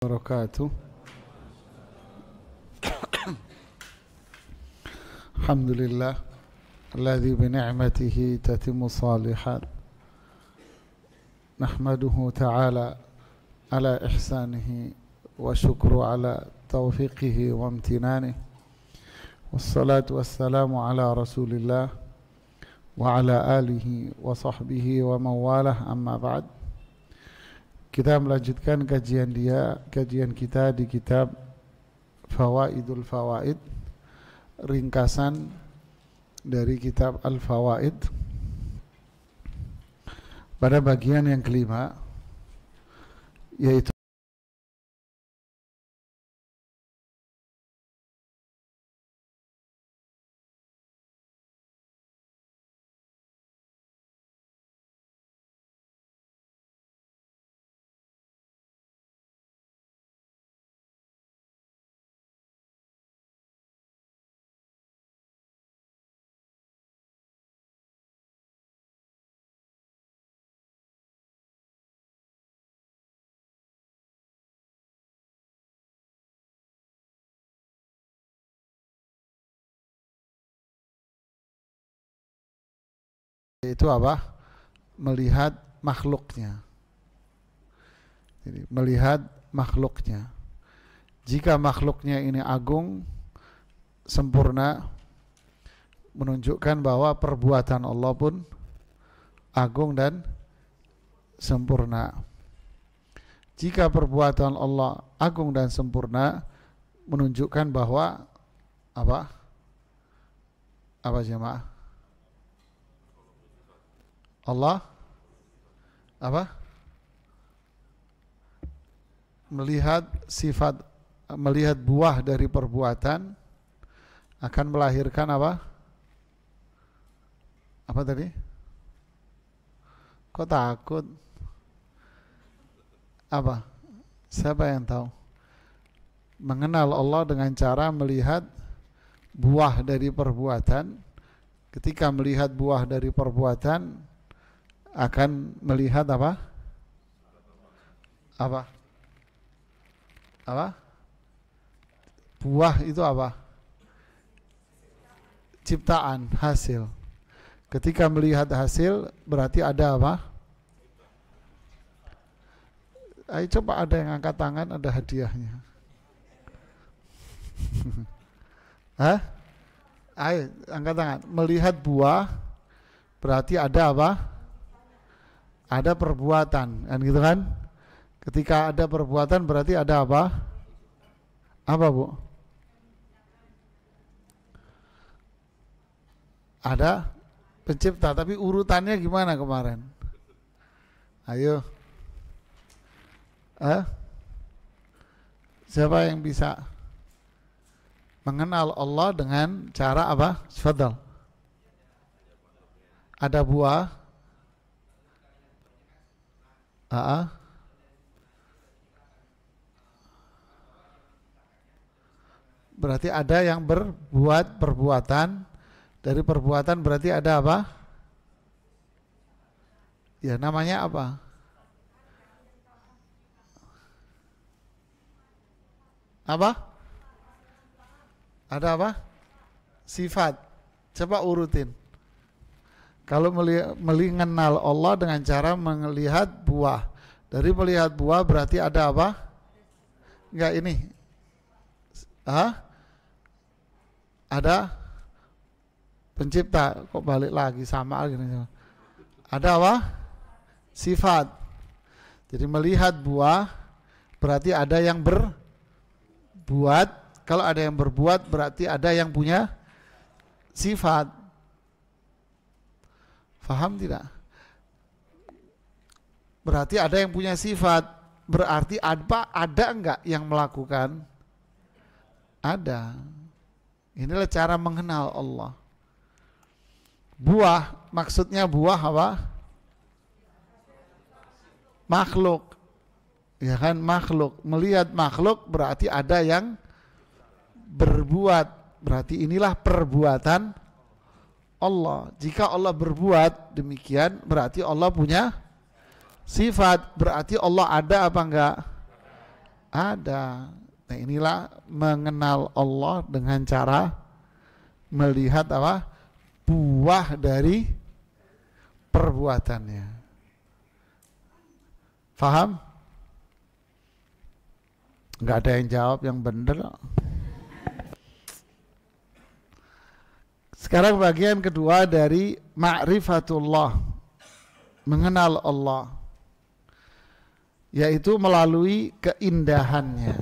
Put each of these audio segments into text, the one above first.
وبركاته. الحمد لله الذي بنعمته تتم الصالحات، نحمده تعالى على إحسانه وشكر على توفيقه وامتنانه، والصلاة والسلام على رسول الله وعلى آله وصحبه ومن والاه. Amma ba'd. Kita melanjutkan kajian kita di kitab Fawaidul Fawaid, ringkasan dari kitab Al-Fawaid, pada bagian yang kelima, yaitu apa? Melihat makhluknya. Jadi, melihat makhluknya. Jika makhluknya ini agung, sempurna, menunjukkan bahwa perbuatan Allah pun agung dan sempurna. Jika perbuatan Allah agung dan sempurna, menunjukkan bahwa apa? Apa jemaah? Allah apa? Melihat sifat, melihat buah dari perbuatan akan melahirkan apa? Apa tadi? Kok takut? Apa? Siapa yang tahu? Mengenal Allah dengan cara melihat buah dari perbuatan. Ketika melihat buah dari perbuatan, akan melihat apa? Apa? Apa? Buah itu apa? Ciptaan, hasil. Ketika melihat hasil, berarti ada apa? Ayo coba, ada yang angkat tangan, ada hadiahnya. Hah? Ayo angkat tangan. Melihat buah berarti ada apa? Ada perbuatan, kan gitu kan? Ketika ada perbuatan berarti ada apa? Apa, Bu? Ada pencipta, tapi urutannya gimana kemarin? Ayo. Siapa yang bisa mengenal Allah dengan cara apa? Tafadhal. Ada buah. Berarti ada yang berbuat perbuatan. Dari perbuatan berarti ada apa? Ya, namanya apa? Apa? Ada apa? Sifat. Coba urutin. Kalau mengenal Allah dengan cara melihat buah. Dari melihat buah berarti ada apa? Enggak, ini. Ada pencipta. Kok balik lagi sama gini. Ada apa? Sifat. Jadi melihat buah berarti ada yang berbuat. Kalau ada yang berbuat berarti ada yang punya sifat. Faham tidak? Berarti ada yang punya sifat. Berarti ada enggak yang melakukan? Ada. Inilah cara mengenal Allah. Buah, maksudnya buah apa? Makhluk. Ya kan, makhluk. Melihat makhluk berarti ada yang berbuat. Berarti inilah perbuatan Allah. Jika Allah berbuat demikian, berarti Allah punya sifat. Berarti Allah ada apa enggak? Ada. Nah, inilah mengenal Allah dengan cara melihat apa? Buah dari perbuatannya. Faham? Nggak ada yang jawab yang benar. Sekarang bagian kedua dari ma'rifatullah, mengenal Allah, yaitu melalui keindahannya.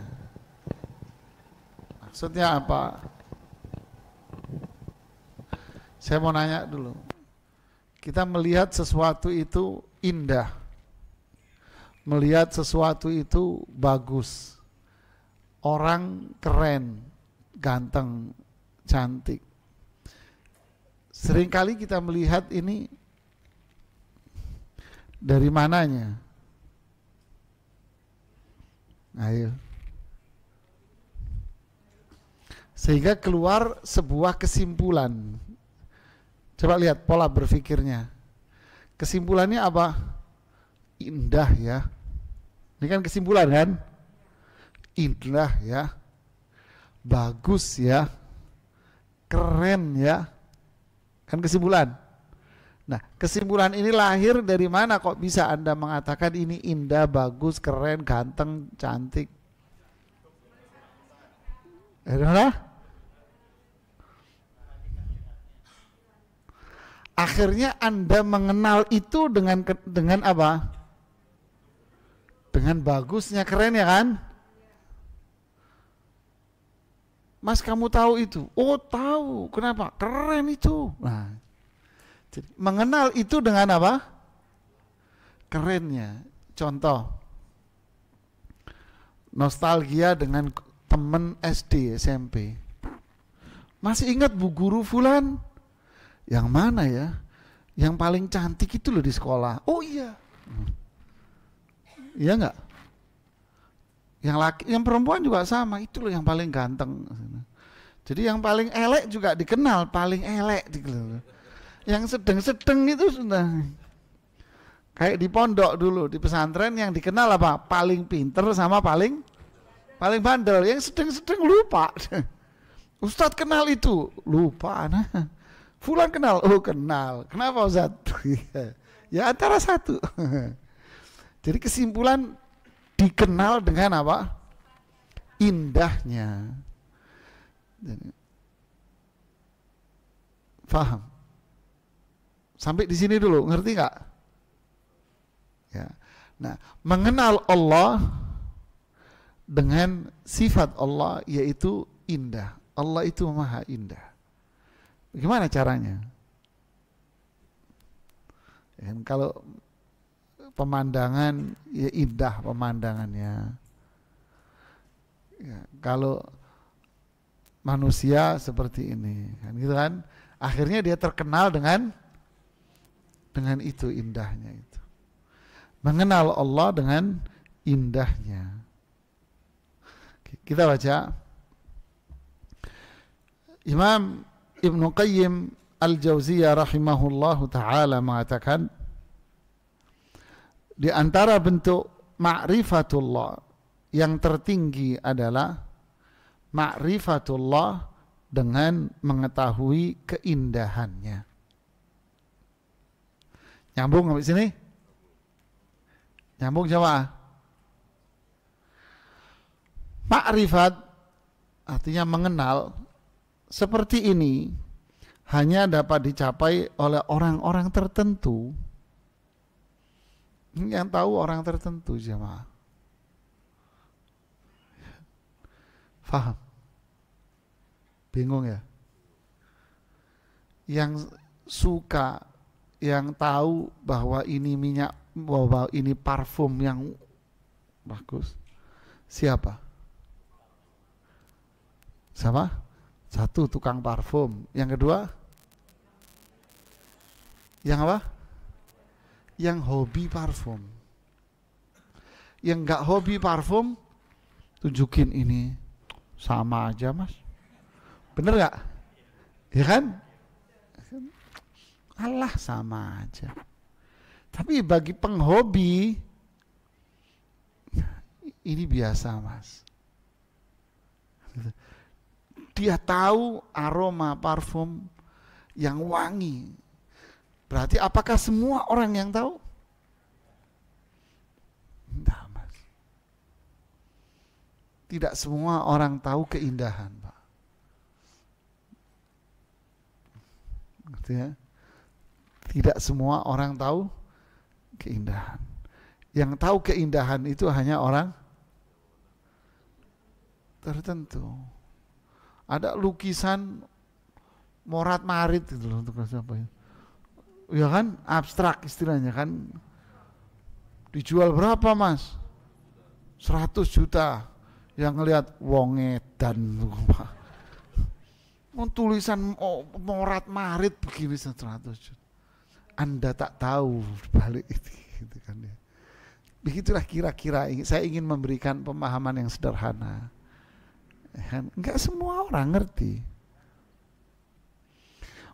Maksudnya apa? Saya mau nanya dulu. Kita melihat sesuatu itu indah, melihat sesuatu itu bagus, orang keren, ganteng, cantik. Seringkali kita melihat ini dari mananya? Ayo. Sehingga keluar sebuah kesimpulan. Coba lihat pola berpikirnya. Kesimpulannya apa? Indah ya. Ini kan kesimpulan kan? Indah ya. Bagus ya. Keren ya. Kan kesimpulan. Nah, kesimpulan ini lahir dari mana kok bisa Anda mengatakan ini indah, bagus, keren, ganteng, cantik? Dari mana? Akhirnya Anda mengenal itu dengan apa? Dengan bagusnya, keren ya kan? Mas, kamu tahu itu? Oh, tahu. Kenapa? Keren itu. Nah, jadi, mengenal itu dengan apa? Kerennya. Contoh, nostalgia dengan teman SD, SMP. Masih ingat Bu Guru Fulan? Yang mana ya? Yang paling cantik itu loh di sekolah. Oh iya. Iya enggak? Yang laki, yang perempuan juga sama, itu loh yang paling ganteng. Jadi yang paling elek juga dikenal, paling elek gitu. Yang sedang-sedang itu sudah kayak di pondok dulu, di pesantren yang dikenal apa? Paling pinter sama paling bandel. Yang sedang-sedang lupa. Ustadz kenal itu, lupa. Nah, Fulan kenal, oh kenal. Kenapa Ustadz? Ya antara satu. Jadi kesimpulan dikenal dengan apa? Indahnya. Faham? Sampai di sini dulu, ngerti nggak? Ya. Nah, mengenal Allah dengan sifat Allah yaitu indah. Allah itu maha indah. Bagaimana caranya? Dan kalau pemandangan ya indah pemandangannya. Ya, kalau manusia seperti ini, kan gitu kan? Akhirnya dia terkenal dengan itu indahnya itu. Mengenal Allah dengan indahnya. Kita baca Imam Ibnu Qayyim Al-Jauziyah rahimahullahu ta'ala mengatakan di antara bentuk ma'rifatullah yang tertinggi adalah ma'rifatullah dengan mengetahui keindahannya. Nyambung sampai sini? Nyambung jamaah? Ma'rifat artinya mengenal seperti ini hanya dapat dicapai oleh orang-orang tertentu. Yang tahu orang tertentu jemaah. Faham? Bingung ya? Yang suka, yang tahu bahwa ini minyak, bahwa ini parfum yang bagus. Siapa? Sama? Satu, tukang parfum. Yang kedua? Yang apa? Yang hobi parfum. Yang enggak hobi parfum, tunjukin ini. Sama aja mas. Bener gak? Ya kan? Allah sama aja. Tapi bagi penghobi, ini biasa mas. Dia tahu aroma parfum yang wangi. Berarti apakah semua orang yang tahu? Tidak mas. Tidak semua orang tahu keindahan Pak. Artinya, tidak semua orang tahu keindahan. Yang tahu keindahan itu hanya orang tertentu. Ada lukisan morat marit itu loh, untuk apa ya? Ya kan, abstrak istilahnya kan. Dijual berapa mas? 100 juta. Yang ngelihat wong edan Pak. Tulisan morat marit begini 100 juta. Anda tak tahu balik itu gitu kan ya. Begitulah kira-kira saya ingin memberikan pemahaman yang sederhana. Enggak semua orang ngerti.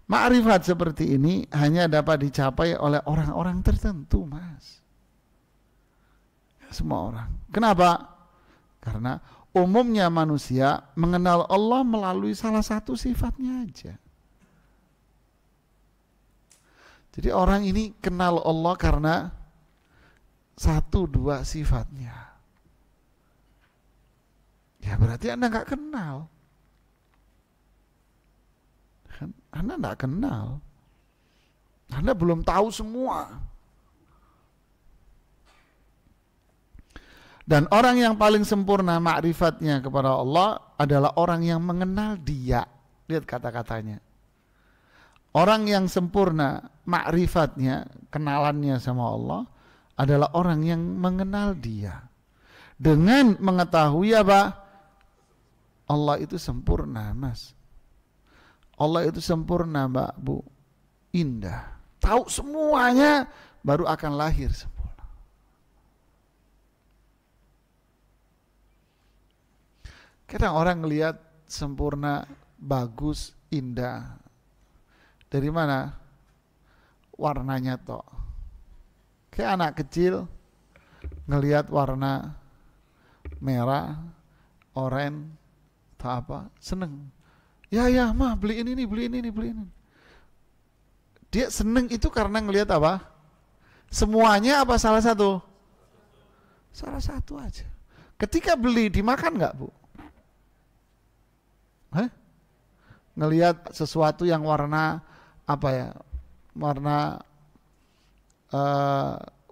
Ma'rifat seperti ini hanya dapat dicapai oleh orang-orang tertentu, Mas. Semua orang. Kenapa? Karena umumnya manusia mengenal Allah melalui salah satu sifatnya aja. Jadi orang ini kenal Allah karena 1-2 sifatnya. Ya berarti Anda nggak kenal. Anda nggak kenal. Anda belum tahu semua. Dan orang yang paling sempurna ma'rifatnya kepada Allah adalah orang yang mengenal Dia. Lihat kata-katanya. Orang yang sempurna ma'rifatnya, kenalannya sama Allah adalah orang yang mengenal Dia. Dengan mengetahui apa? Allah itu sempurna, Mas. Allah itu sempurna, Mbak, Bu. Indah. Tahu semuanya baru akan lahir sempurna. Kadang orang ngelihat sempurna, bagus, indah. Dari mana? Warnanya toh. Kayak anak kecil ngelihat warna merah, oranye, atau apa, seneng. Ya mah beliin ini. Dia seneng itu karena ngelihat apa? Semuanya apa salah satu? Salah satu aja. Ketika beli dimakan nggak Bu? Ngelihat sesuatu yang warna apa ya? Warna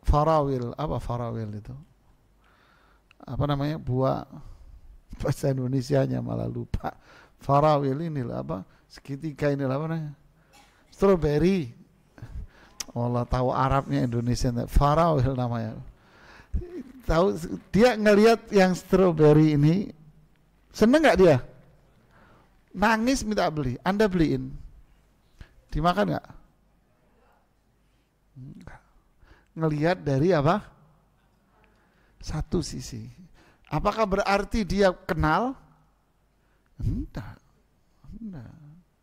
farawil. Apa farawil itu? Apa namanya? Buah, bahasa Indonesianya malah lupa. Farawil ini lah apa? Segitiga ini lah apa namanya? Strawberry. Allah tahu Arabnya Indonesia. Farawil namanya. Tahu dia ngelihat yang strawberry ini, seneng nggak dia? Nangis minta beli. Anda beliin, dimakan nggak? Ngelihat dari apa? Satu sisi. Apakah berarti dia kenal? Enggak.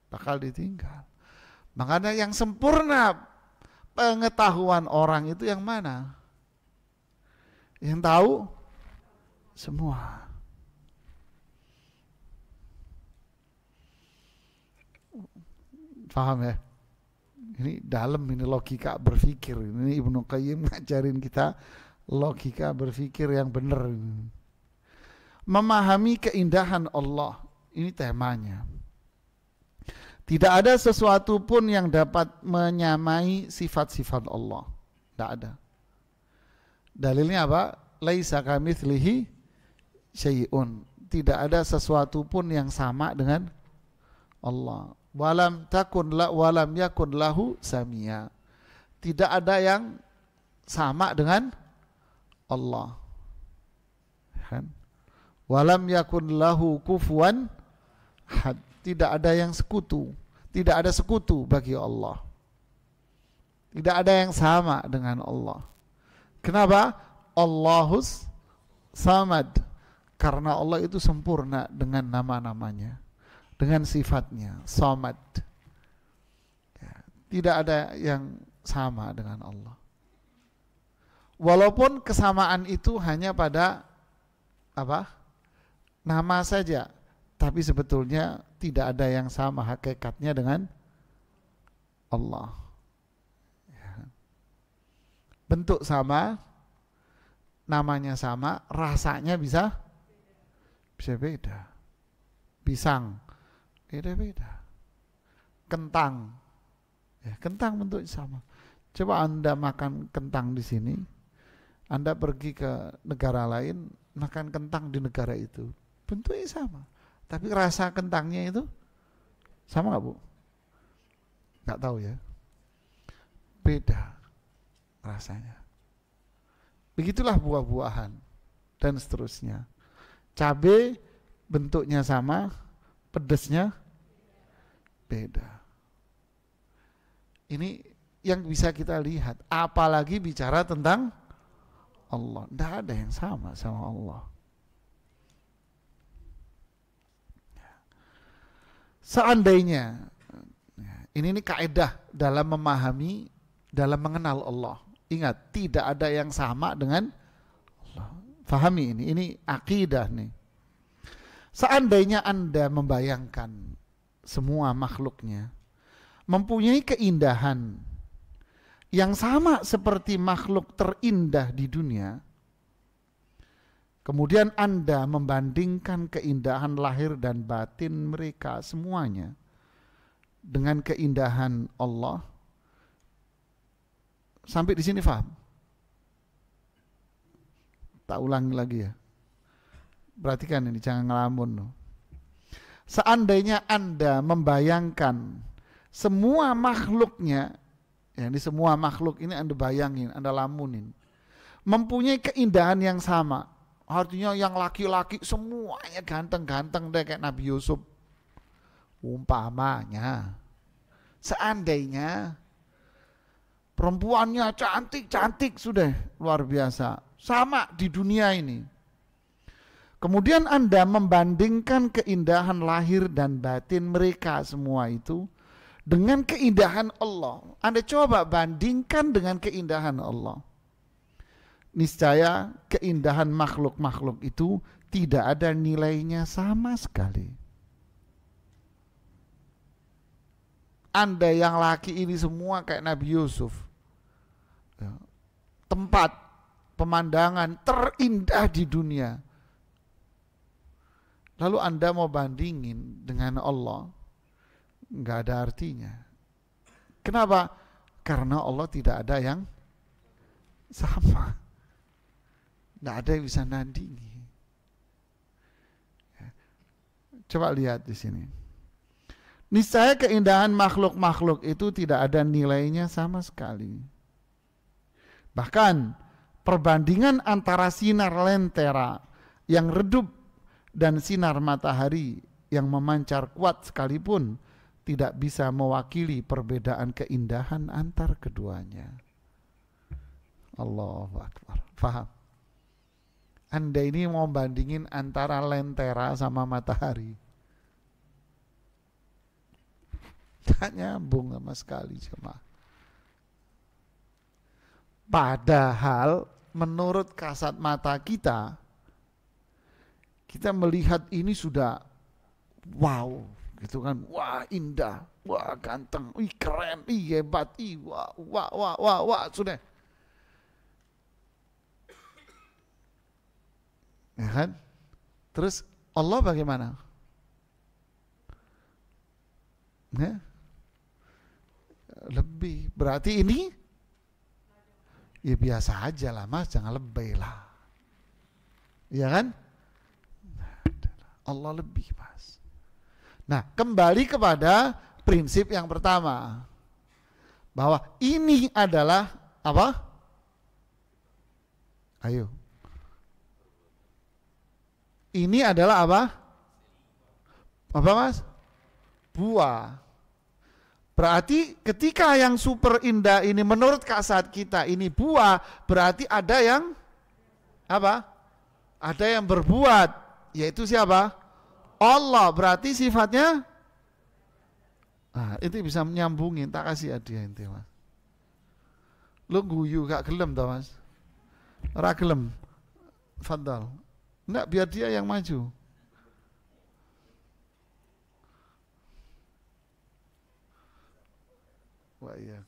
Bakal ditinggal. Makanya yang sempurna pengetahuan orang itu yang mana? Yang tahu semua. Paham ya? Ini dalam, ini logika berpikir. Ini Ibnu Qayyim ngajarin kita logika berpikir yang benar. Memahami keindahan Allah, ini temanya. Tidak ada sesuatu pun yang dapat menyamai sifat-sifat Allah. Tidak ada. Dalilnya apa? Laisa kamitslihi syai'un. Tidak ada sesuatu pun yang sama dengan Allah. Walam yakun lahu samia. Tidak ada yang sama dengan Allah. Kan? Walam yakun lahu kufuwan had. Tidak ada yang sekutu. Tidak ada sekutu bagi Allah. Tidak ada yang sama dengan Allah. Kenapa? Allahus samad. Karena Allah itu sempurna dengan nama-namanya, dengan sifatnya, samad. Ya, tidak ada yang sama dengan Allah. Walaupun kesamaan itu hanya pada apa? Nama saja, tapi sebetulnya tidak ada yang sama hakikatnya dengan Allah. Bentuk sama, namanya sama, rasanya bisa beda. Pisang beda-beda. Kentang, ya, kentang bentuknya sama. Coba Anda makan kentang di sini, Anda pergi ke negara lain makan kentang di negara itu, bentuknya sama, tapi rasa kentangnya itu sama nggak, Bu? Nggak tahu ya, beda rasanya. Begitulah buah-buahan dan seterusnya. Cabai bentuknya sama, pedesnya beda. Ini yang bisa kita lihat, apalagi bicara tentang Allah. Tidak ada yang sama Allah. Seandainya, ini kaidah dalam memahami, dalam mengenal Allah. Ingat, tidak ada yang sama dengan Allah. Fahami ini akidah nih. Seandainya Anda membayangkan semua makhluknya mempunyai keindahan yang sama seperti makhluk terindah di dunia, kemudian Anda membandingkan keindahan lahir dan batin mereka semuanya dengan keindahan Allah, sampai di sini paham? Tak ulangi lagi ya. Perhatikan ini, jangan ngelamun. Seandainya Anda membayangkan semua makhluknya, ya, ini semua makhluk ini Anda bayangin, Anda lamunin, mempunyai keindahan yang sama. Artinya yang laki-laki semuanya ganteng-ganteng deh kayak Nabi Yusuf. Umpamanya. Seandainya perempuannya cantik-cantik sudah luar biasa. Sama di dunia ini. Kemudian Anda membandingkan keindahan lahir dan batin mereka semua itu dengan keindahan Allah. Anda coba bandingkan dengan keindahan Allah. Niscaya keindahan makhluk-makhluk itu tidak ada nilainya sama sekali. Anda yang laki ini semua kayak Nabi Yusuf. Tempat pemandangan terindah di dunia. Lalu Anda mau bandingin dengan Allah, nggak ada artinya. Kenapa? Karena Allah tidak ada yang sama. Nggak ada yang bisa nandingi. Coba lihat di sini. Niscaya keindahan makhluk-makhluk itu tidak ada nilainya sama sekali. Bahkan perbandingan antara sinar lentera yang redup dan sinar matahari yang memancar kuat sekalipun tidak bisa mewakili perbedaan keindahan antar keduanya. Allahu Akbar. Faham? Anda ini mau bandingin antara lentera sama matahari. Tak nyambung sama sekali jemaah. Padahal menurut kasat mata kita melihat ini sudah wow, gitu kan, wah indah, wah ganteng, wih keren, wih hebat, wih wah, sudah. Ya kan? Terus Allah bagaimana? Ya? Lebih, berarti ini ya biasa aja lah mas, jangan lebay lah. Iya kan? Allah lebih mas. Nah, kembali kepada prinsip yang pertama, bahwa ini adalah apa? Ayo. Ini adalah apa? Apa mas? Buah. Berarti ketika yang super indah ini menurut kasat kita ini buah, berarti ada yang apa? Ada yang berbuat. Yaitu siapa? Allah. Berarti sifatnya itu bisa menyambungin. Tak kasih hadiah inti mas. Lu guyu gak gelem toh mas? Ora gelem. Fadal. Enggak, biar dia yang maju. Wah iya,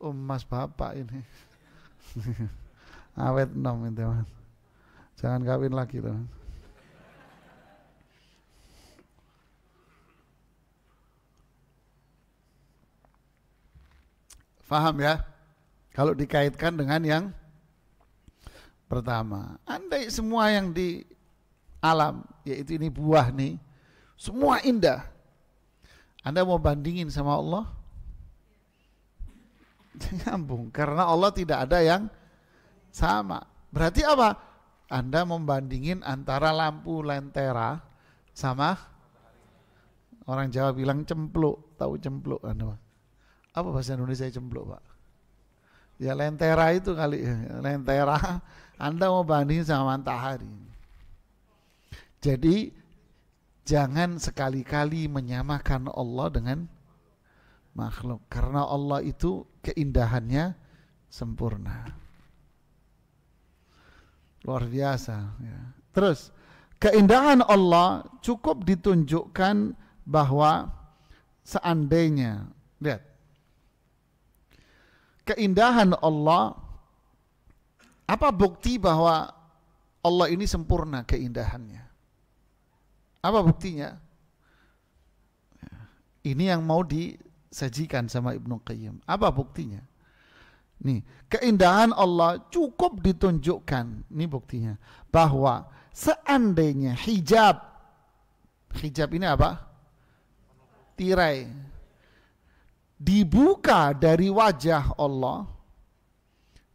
Mas bapak ini. Awet nom itu Mas. Jangan kawin lagi loh. Faham ya? Kalau dikaitkan dengan yang pertama, andai semua yang di alam, yaitu ini buah nih, semua indah, Anda mau bandingin sama Allah? Nyambung, karena Allah tidak ada yang sama. Berarti apa? Anda membandingin antara lampu lentera sama, orang Jawa bilang cempluk. Tahu cempluk Anda? Apa bahasa Indonesia cempluk, Pak? Ya lentera itu kali, lentera. Anda mau bandingin sama matahari. Jadi jangan sekali-kali menyamakan Allah dengan makhluk, karena Allah itu keindahannya sempurna, luar biasa ya. Terus keindahan Allah cukup ditunjukkan bahwa seandainya, lihat, keindahan Allah, apa bukti bahwa Allah ini sempurna keindahannya? Apa buktinya? Ini yang mau disajikan sama Ibnu Qayyim. Apa buktinya? Nih, keindahan Allah cukup ditunjukkan, ini buktinya, bahwa seandainya hijab ini apa? Tirai dibuka dari wajah Allah,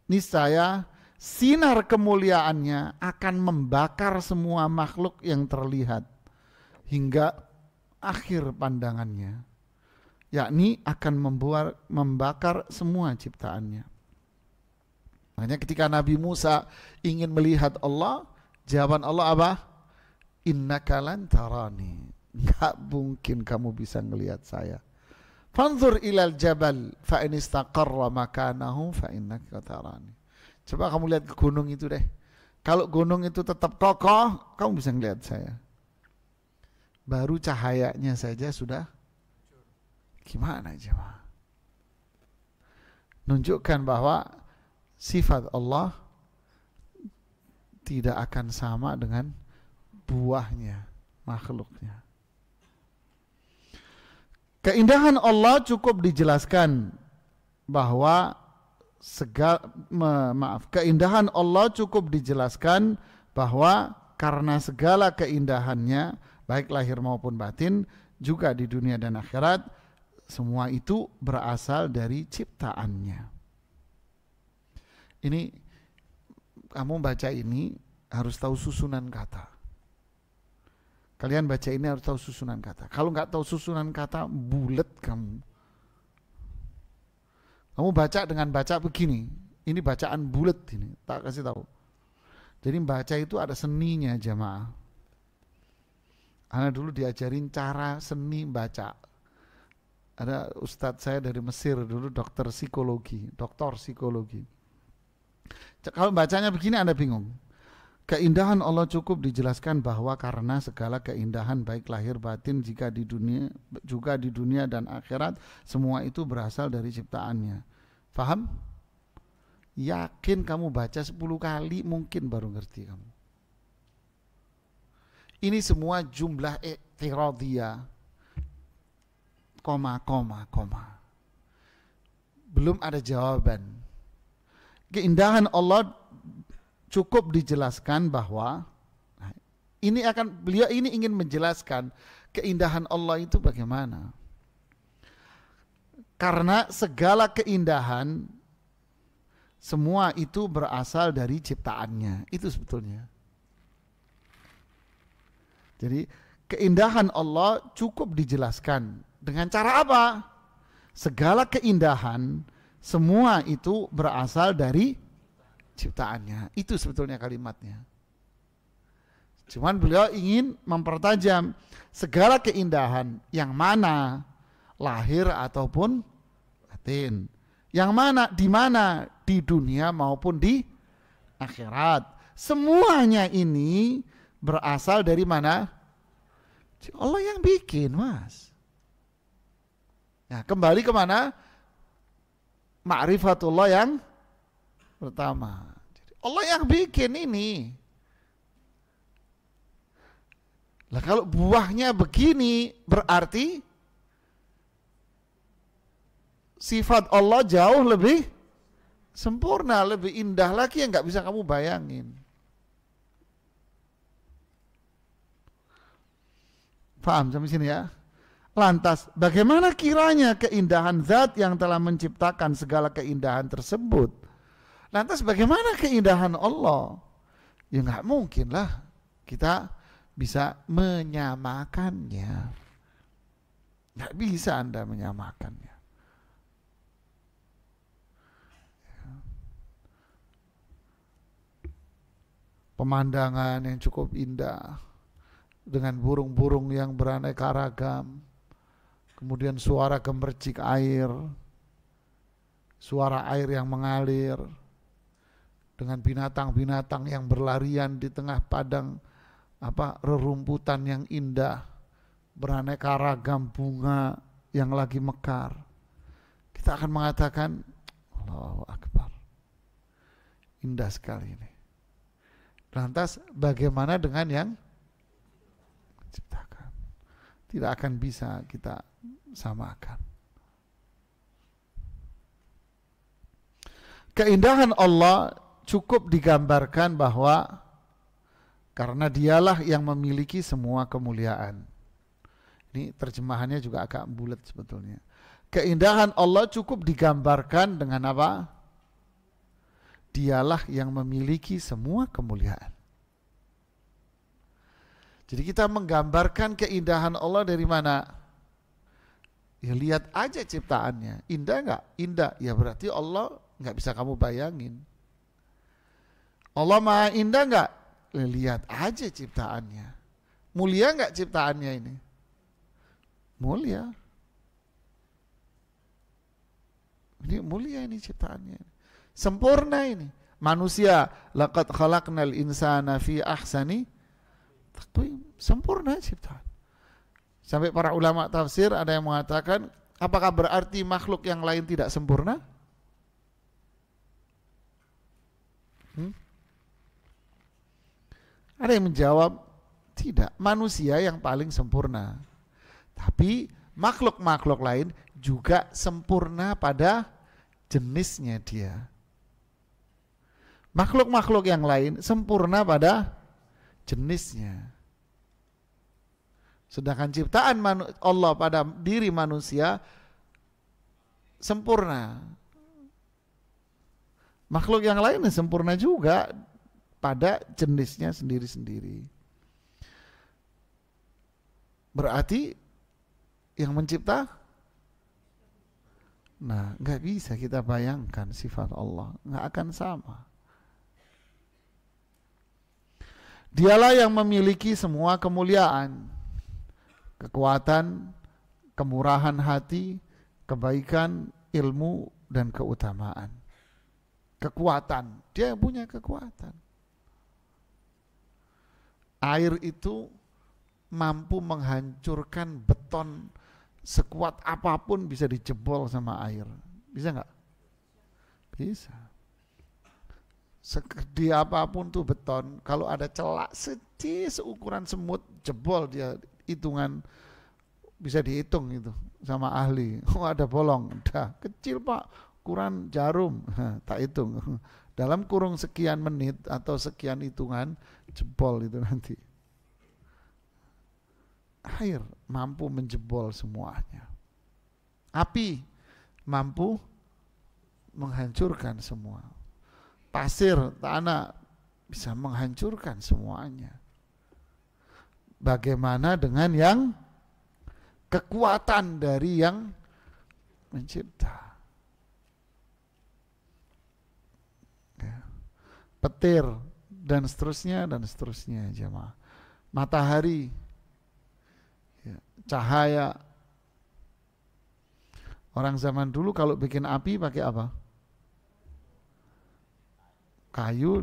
niscaya sinar kemuliaannya akan membakar semua makhluk yang terlihat hingga akhir pandangannya, yakni akan membakar semua ciptaannya. Makanya ketika Nabi Musa ingin melihat Allah, jawaban Allah apa? Innaka lan tarani, enggak mungkin kamu bisa melihat saya. Fanzur ilal jabal fa in istaqarra makanahu fa innaka tarani. Coba kamu lihat ke gunung itu deh. Kalau gunung itu tetap kokoh, kamu bisa melihat saya. Baru cahayanya saja sudah gimana jemaah? Nunjukkan bahwa sifat Allah tidak akan sama dengan buahnya, makhluknya. Keindahan Allah cukup dijelaskan bahwa keindahan Allah cukup dijelaskan bahwa karena segala keindahannya, baik lahir maupun batin, juga di dunia dan akhirat, semua itu berasal dari ciptaannya. Ini kamu baca ini harus tahu susunan kata. Kalian baca ini harus tahu susunan kata. Kalau nggak tahu susunan kata, bulet kamu. Kamu baca dengan baca begini, ini bacaan bulet ini, tak kasih tahu. Jadi baca itu ada seninya jamaah. Ana dulu diajarin cara seni baca. Ada ustadz saya dari Mesir dulu, dokter psikologi. Kalau bacanya begini Anda bingung. Keindahan Allah cukup dijelaskan bahwa karena segala keindahan baik lahir batin juga di dunia dan akhirat, semua itu berasal dari ciptaannya. Faham? Yakin kamu baca 10 kali mungkin baru ngerti kamu. Ini semua jumlah i'tiradiyah, koma. Belum ada jawaban. Keindahan Allah cukup dijelaskan bahwa beliau ini ingin menjelaskan keindahan Allah itu bagaimana. Karena segala keindahan semua itu berasal dari ciptaannya. Itu sebetulnya. Jadi keindahan Allah cukup dijelaskan dengan cara apa? Segala keindahan semua itu berasal dari ciptaannya. Itu sebetulnya kalimatnya. Cuman beliau ingin mempertajam segala keindahan yang mana lahir ataupun batin. Yang mana, di mana, di dunia maupun di akhirat. Semuanya ini berasal dari mana? Allah yang bikin, Mas. Nah, kembali kemana? Ma'rifatullah yang pertama. Allah yang bikin ini. Lah kalau buahnya begini, berarti sifat Allah jauh lebih sempurna, lebih indah lagi yang nggak bisa kamu bayangin. Paham sampai sini ya? Lantas, bagaimana kiranya keindahan zat yang telah menciptakan segala keindahan tersebut? Lantas bagaimana keindahan Allah? Ya nggak mungkin lah kita bisa menyamakannya. Nggak bisa Anda menyamakannya. Pemandangan yang cukup indah, dengan burung-burung yang beraneka ragam, kemudian suara gemercik air, suara air yang mengalir, dengan binatang-binatang yang berlarian di tengah padang rerumputan yang indah, beraneka ragam bunga yang lagi mekar. Kita akan mengatakan, Allahu Akbar, indah sekali ini. Lantas bagaimana dengan yang ciptakan? Tidak akan bisa kita samakan. Keindahan Allah cukup digambarkan bahwa karena dialah yang memiliki semua kemuliaan. Ini terjemahannya juga agak bulat sebetulnya. Keindahan Allah cukup digambarkan dengan apa? Dialah yang memiliki semua kemuliaan. Jadi kita menggambarkan keindahan Allah dari mana? Ya lihat aja ciptaannya. Indah enggak? Indah. Ya berarti Allah enggak bisa kamu bayangin. Allah maha indah enggak? Lihat aja ciptaannya. Mulia enggak ciptaannya ini? Mulia. Ini mulia ini ciptaannya. Sempurna ini. Manusia, laqad khalaqnal insana fi ahsani taqwim. Sempurna ciptaan. Sampai para ulama tafsir ada yang mengatakan, apakah berarti makhluk yang lain tidak sempurna? Ada yang menjawab, tidak. Manusia yang paling sempurna. Tapi makhluk-makhluk lain juga sempurna pada jenisnya dia. Makhluk-makhluk yang lain sempurna pada jenisnya. Sedangkan ciptaan Allah pada diri manusia sempurna. Makhluk yang lain sempurna juga pada jenisnya sendiri-sendiri. Berarti yang mencipta, nah nggak bisa kita bayangkan sifat Allah, nggak akan sama. Dialah yang memiliki semua kemuliaan, kekuatan, kemurahan hati, kebaikan, ilmu, dan keutamaan. Kekuatan, dia yang punya kekuatan. Air itu mampu menghancurkan beton sekuat apapun, bisa dijebol sama air. Bisa nggak? Bisa. Segede apapun tuh beton, kalau ada celak seukuran semut, jebol dia. Hitungan bisa dihitung itu sama ahli. Oh ada bolong, dah kecil pak, ukuran jarum, tak hitung. Dalam kurung sekian menit atau sekian hitungan, jebol itu nanti. Air mampu menjebol semuanya. Api mampu menghancurkan semua. Pasir, tanah bisa menghancurkan semuanya. Bagaimana dengan yang kekuatan dari yang mencipta? Ya. Petir dan seterusnya jemaah. Matahari, ya, cahaya. Orang zaman dulu kalau bikin api pakai apa? Kayu,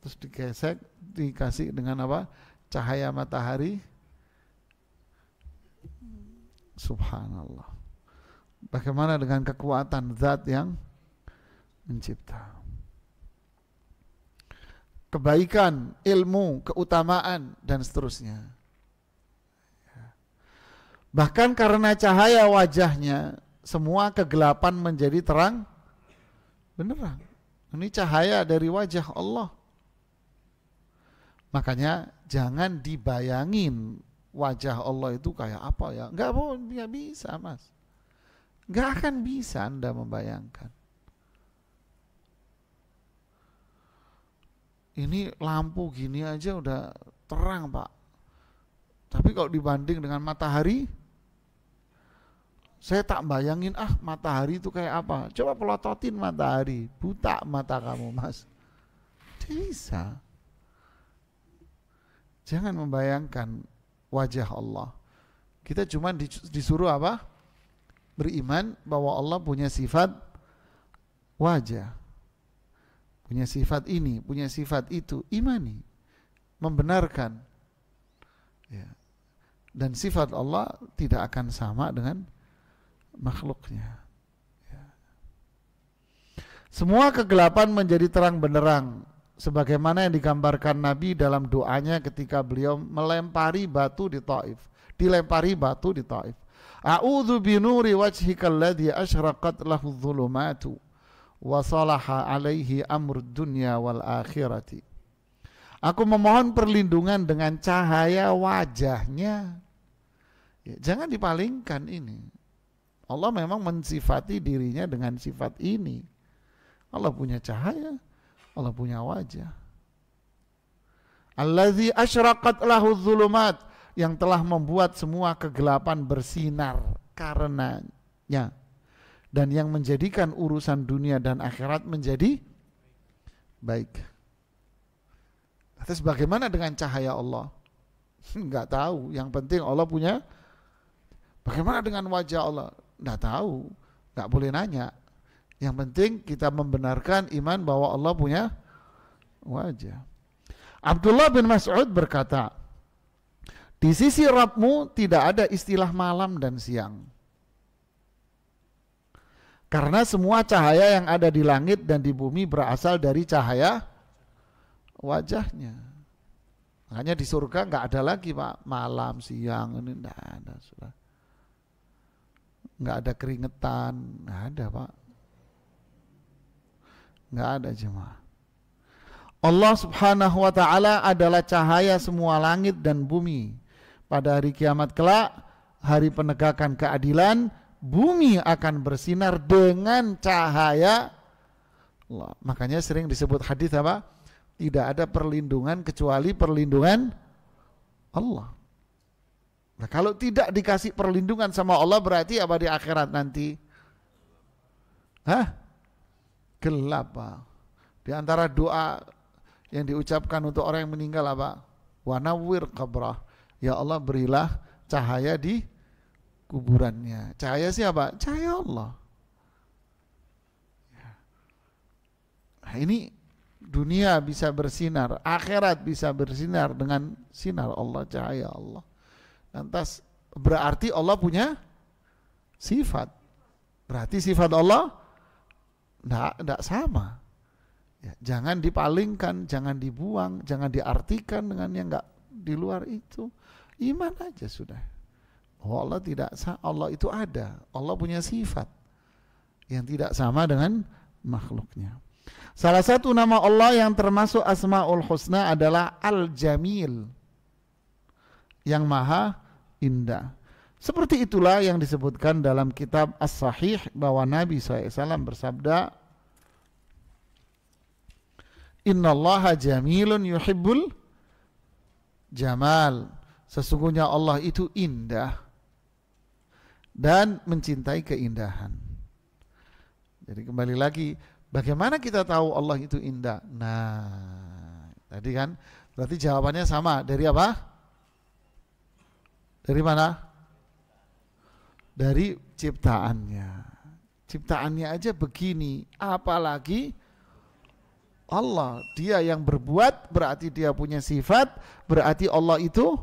terus digesek, dikasih dengan apa? Cahaya matahari. Subhanallah. Bagaimana dengan kekuatan zat yang mencipta? Kebaikan, ilmu, keutamaan, dan seterusnya. Bahkan karena cahaya wajahnya, semua kegelapan menjadi terang beneran. Ini cahaya dari wajah Allah. Makanya jangan dibayangin wajah Allah itu kayak apa ya. Nggak bisa, Mas. Nggak akan bisa Anda membayangkan. Ini lampu gini aja udah terang, Pak. Tapi kalau dibanding dengan matahari, saya tak bayangin matahari itu kayak apa. Coba pelototin matahari, buta mata kamu, Mas. Bisa. Jangan membayangkan wajah Allah. Kita cuma disuruh apa? Beriman bahwa Allah punya sifat wajah. Punya sifat ini, punya sifat itu, imani, membenarkan. Ya. Dan sifat Allah tidak akan sama dengan makhluknya. Ya. Semua kegelapan menjadi terang benderang, sebagaimana yang digambarkan Nabi dalam doanya ketika beliau melempari batu di Taif. Dilempari batu di Taif. A'udzu binuri wajhikal ladzi asyraqat lahu dhulumatu wa salaha alaihi amrud dunya wal akhirati. Aku memohon perlindungan dengan cahaya wajahnya. Ya, jangan dipalingkan ini. Allah memang mensifati dirinya dengan sifat ini. Allah punya cahaya, Allah punya wajah. Allazi asyraqat lahu dhulumat, yang telah membuat semua kegelapan bersinar karenanya, dan yang menjadikan urusan dunia dan akhirat menjadi baik. Terus bagaimana dengan cahaya Allah? Enggak tahu. Yang penting Allah punya. Bagaimana dengan wajah Allah? Enggak tahu. Enggak boleh nanya. Yang penting kita membenarkan iman bahwa Allah punya wajah. Abdullah bin Mas'ud berkata, di sisi Rabbmu tidak ada istilah malam dan siang. Karena semua cahaya yang ada di langit dan di bumi berasal dari cahaya wajahnya. Makanya di surga nggak ada lagi, Pak, malam, siang, ini nggak ada, sudah. Nggak ada keringetan, nggak ada, Pak. Nggak ada, jemaah. Allah subhanahu wa ta'ala adalah cahaya semua langit dan bumi. Pada hari kiamat kelak, hari penegakan keadilan, bumi akan bersinar dengan cahaya Allah. Makanya sering disebut hadis apa? Tidak ada perlindungan kecuali perlindungan Allah. Nah, kalau tidak dikasih perlindungan sama Allah, berarti apa di akhirat nanti? Gelap, Pak. Di antara doa yang diucapkan untuk orang yang meninggal apa? Wa nawwir qabrah. Ya Allah, berilah cahaya di kuburannya. Cahaya siapa? Cahaya Allah. Nah, ini dunia bisa bersinar, akhirat bisa bersinar dengan sinar Allah, cahaya Allah. Lantas berarti Allah punya sifat. Berarti sifat Allah enggak sama. Ya, jangan dipalingkan, jangan dibuang, jangan diartikan dengan yang enggak di luar itu. Iman aja sudah. Oh, Allah tidak, Allah itu ada. Allah punya sifat yang tidak sama dengan makhluknya. Salah satu nama Allah yang termasuk Asmaul Husna adalah Al-Jamil, yang maha indah. Seperti itulah yang disebutkan dalam kitab As-Sahih bahwa Nabi SAW bersabda, Innallaha jamilun yuhibbul jamal. Sesungguhnya Allah itu indah dan mencintai keindahan. Jadi kembali lagi, bagaimana kita tahu Allah itu indah? Nah, tadi kan berarti jawabannya sama. Dari apa? Dari mana? Dari ciptaannya. Ciptaannya aja begini, apalagi Allah. Dia yang berbuat berarti dia punya sifat, berarti Allah itu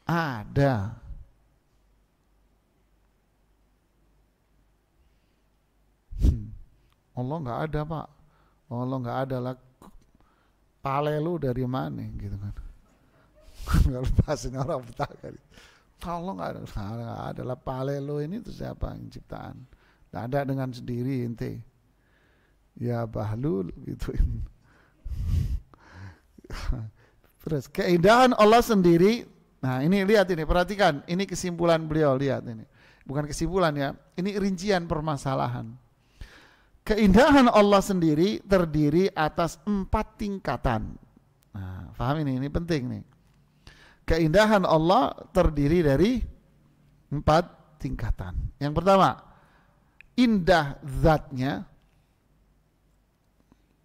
ada. Allah nggak ada, Pak. Allah nggak ada lah. Pale lu dari mana gitu kan? Kalau bahasanya orang Betawi. Allah nggak ada lah. Pale lu ini itu siapa yang ciptaan? Nggak ada dengan sendiri ente. Ya bahlul gituin. Terus keindahan Allah sendiri. Nah ini lihat ini, perhatikan. Ini kesimpulan beliau, lihat ini. Bukan kesimpulan ya, ini rincian permasalahan. Keindahan Allah sendiri terdiri atas 4 tingkatan. Nah, paham ini penting nih. Keindahan Allah terdiri dari 4 tingkatan. Yang pertama, indah zatnya.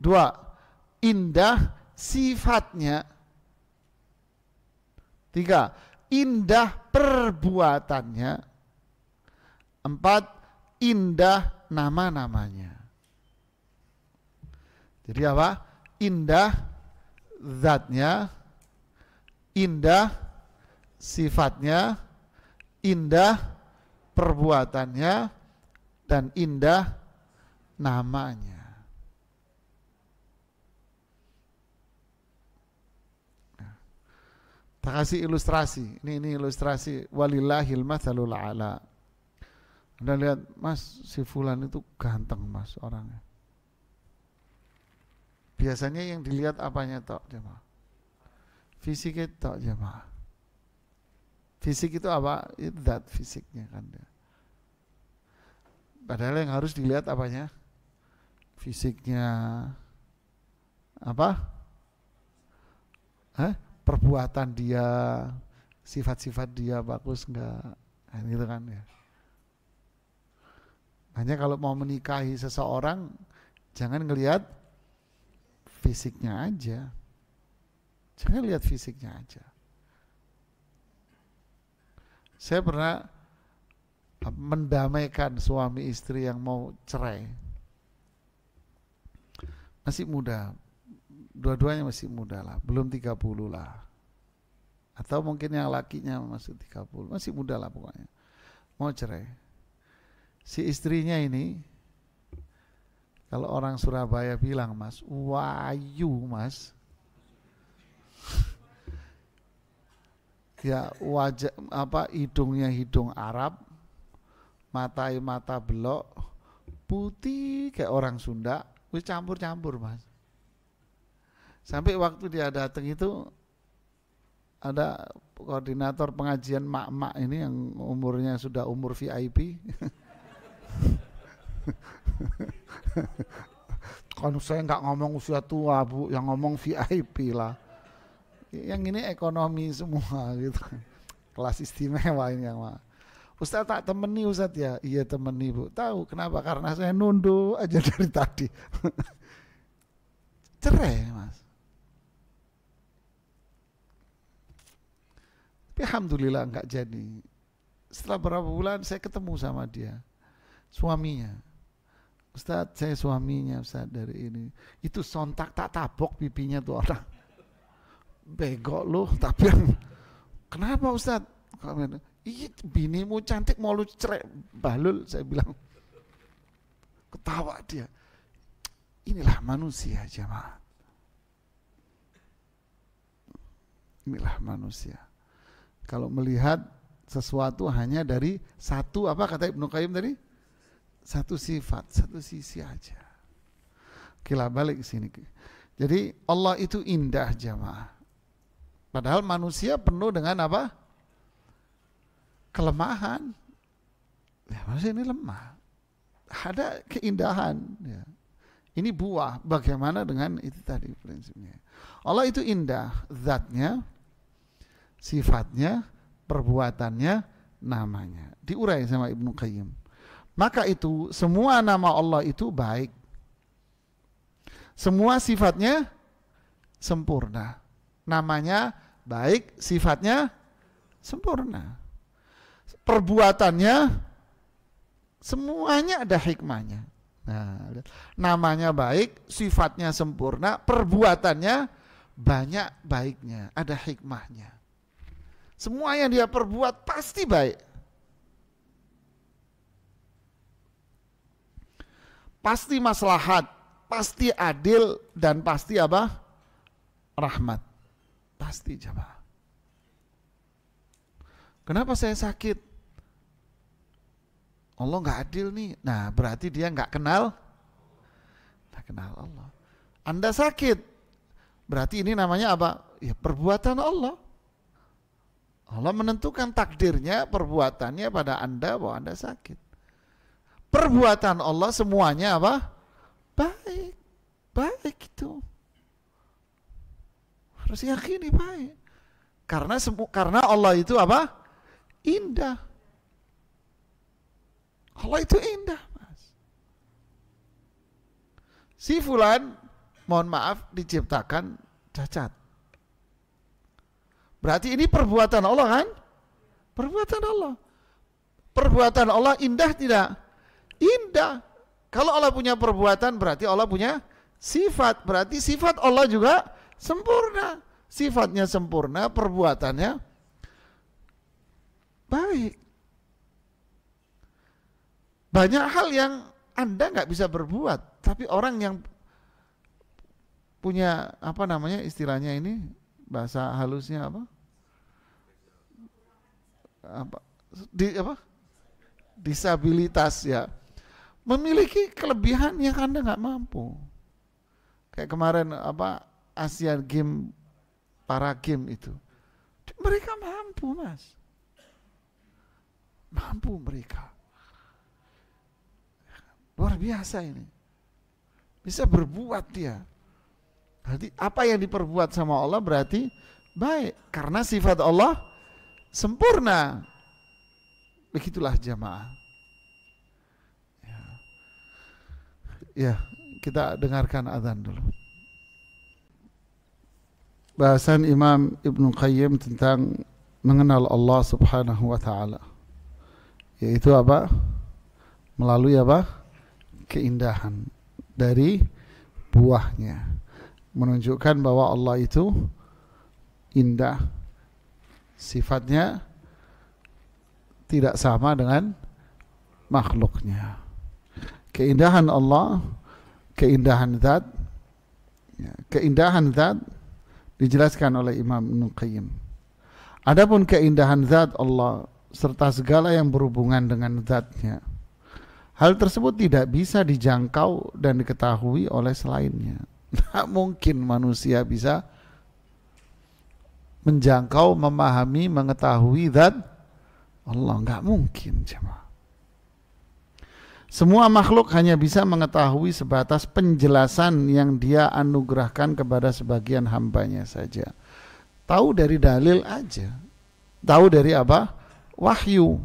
2, indah sifatnya. 3, indah perbuatannya. 4, indah nama-namanya. Jadi apa? Indah zatnya, indah sifatnya, indah perbuatannya, dan indah namanya. Tak kasih ilustrasi. Ini ilustrasi walillahil matsalul a'la. Anda lihat, Mas, si fulan itu ganteng, Mas, orangnya. Biasanya yang dilihat apanya tok, jemaah? Fisiknya tok, jemaah. Fisik itu apa? Itu zat fisiknya kan. Padahal yang harus dilihat apanya? Fisiknya. Apa? Perbuatan dia, sifat-sifat dia bagus enggak? Nah, gitu kan ya. Hanya kalau mau menikahi seseorang, jangan ngelihat fisiknya aja. Jangan lihat fisiknya aja. Saya pernah mendamaikan suami istri yang mau cerai. Masih muda. Dua-duanya masih muda lah, belum 30 lah. Atau mungkin yang lakinya masih 30, masih muda lah pokoknya. Mau cerai. Si istrinya ini, kalau orang Surabaya bilang, Mas, wayu, Mas. Ya wajah hidungnya hidung Arab, matai mata belok, putih kayak orang Sunda, wis campur-campur, Mas. Sampai waktu dia datang itu ada koordinator pengajian mak-mak ini yang umurnya sudah umur VIP. Kan saya nggak ngomong usia tua, Bu, yang ngomong VIP lah. Yang ini ekonomi semua gitu. Kelas istimewa ini yang mah. Ustaz tak temeni Ustaz ya? Iya temeni, Bu. Tahu kenapa? Karena saya nunduk aja dari tadi. Cerai, Mas. Tapi alhamdulillah enggak jadi. Setelah beberapa bulan saya ketemu sama dia, suaminya. Ustaz, saya suaminya, Ustaz, dari ini. Itu sontak tak tabok pipinya tuh orang. Bego lu, tapi kenapa Ustaz? Iya, binimu cantik mau lu cerai, bahlul, saya bilang. Ketawa dia. Inilah manusia, jemaah. Inilah manusia. Kalau melihat sesuatu hanya dari satu, apa kata Ibnu Qayyim tadi? Satu sifat, satu sisi aja. Kila balik ke sini. Jadi Allah itu indah, jemaah. Padahal manusia penuh dengan apa? Kelemahan. Ya, manusia ini lemah. Ada keindahan. Ya. Ini buah. Bagaimana dengan itu tadi prinsipnya? Allah itu indah, zatnya, sifatnya, perbuatannya, namanya. Diurai sama Ibnu Qayyim. Maka itu semua nama Allah itu baik. Semua sifatnya sempurna. Namanya baik, sifatnya sempurna. Perbuatannya semuanya ada hikmahnya. Nah, namanya baik, sifatnya sempurna, perbuatannya banyak baiknya, ada hikmahnya. Semua yang dia perbuat pasti baik. Pasti maslahat, pasti adil, dan pasti apa? Rahmat. Pasti jamaah. Kenapa saya sakit? Allah nggak adil nih. Nah, berarti dia nggak kenal Allah. Anda sakit, berarti ini namanya apa? Ya, perbuatan Allah. Allah menentukan takdirnya, perbuatannya pada Anda bahwa Anda sakit. Perbuatan Allah semuanya apa? Baik. Baik itu. Harus yakini baik. Karena Allah itu apa? Indah. Allah itu indah, Mas. Si fulan, mohon maaf, diciptakan cacat. Berarti ini perbuatan Allah kan? Perbuatan Allah. Perbuatan Allah indah tidak? Indah. Kalau Allah punya perbuatan berarti Allah punya sifat. Berarti sifat Allah juga sempurna. Sifatnya sempurna, perbuatannya baik. Banyak hal yang Anda nggak bisa berbuat, tapi orang yang punya apa namanya istilahnya ini, bahasa halusnya apa? Disabilitas ya, memiliki kelebihan yang Anda nggak mampu. Kayak kemarin Asian Games, para game itu, mereka mampu, Mas, mampu mereka, luar biasa ini, bisa berbuat dia. Berarti apa yang diperbuat sama Allah berarti baik, karena sifat Allah sempurna. Begitulah jamaah. Ya, kita dengarkan azan dulu. Bahasan Imam Ibnu Qayyim tentang mengenal Allah Subhanahu wa taala. Yaitu apa? Melalui apa? Keindahan dari buahnya. Menunjukkan bahwa Allah itu indah. Sifatnya tidak sama dengan makhluknya. Keindahan Allah, keindahan zat, keindahan zat dijelaskan oleh Imam Ibnu Qayyim. Adapun keindahan zat Allah serta segala yang berhubungan dengan zatnya, hal tersebut tidak bisa dijangkau dan diketahui oleh selainnya. Tidak mungkin manusia bisa menjangkau, memahami, mengetahui zat Allah. Nggak mungkin, jemaah. Semua makhluk hanya bisa mengetahui sebatas penjelasan yang dia anugerahkan kepada sebagian hambanya saja. Tahu dari dalil aja. Tahu dari apa? Wahyu.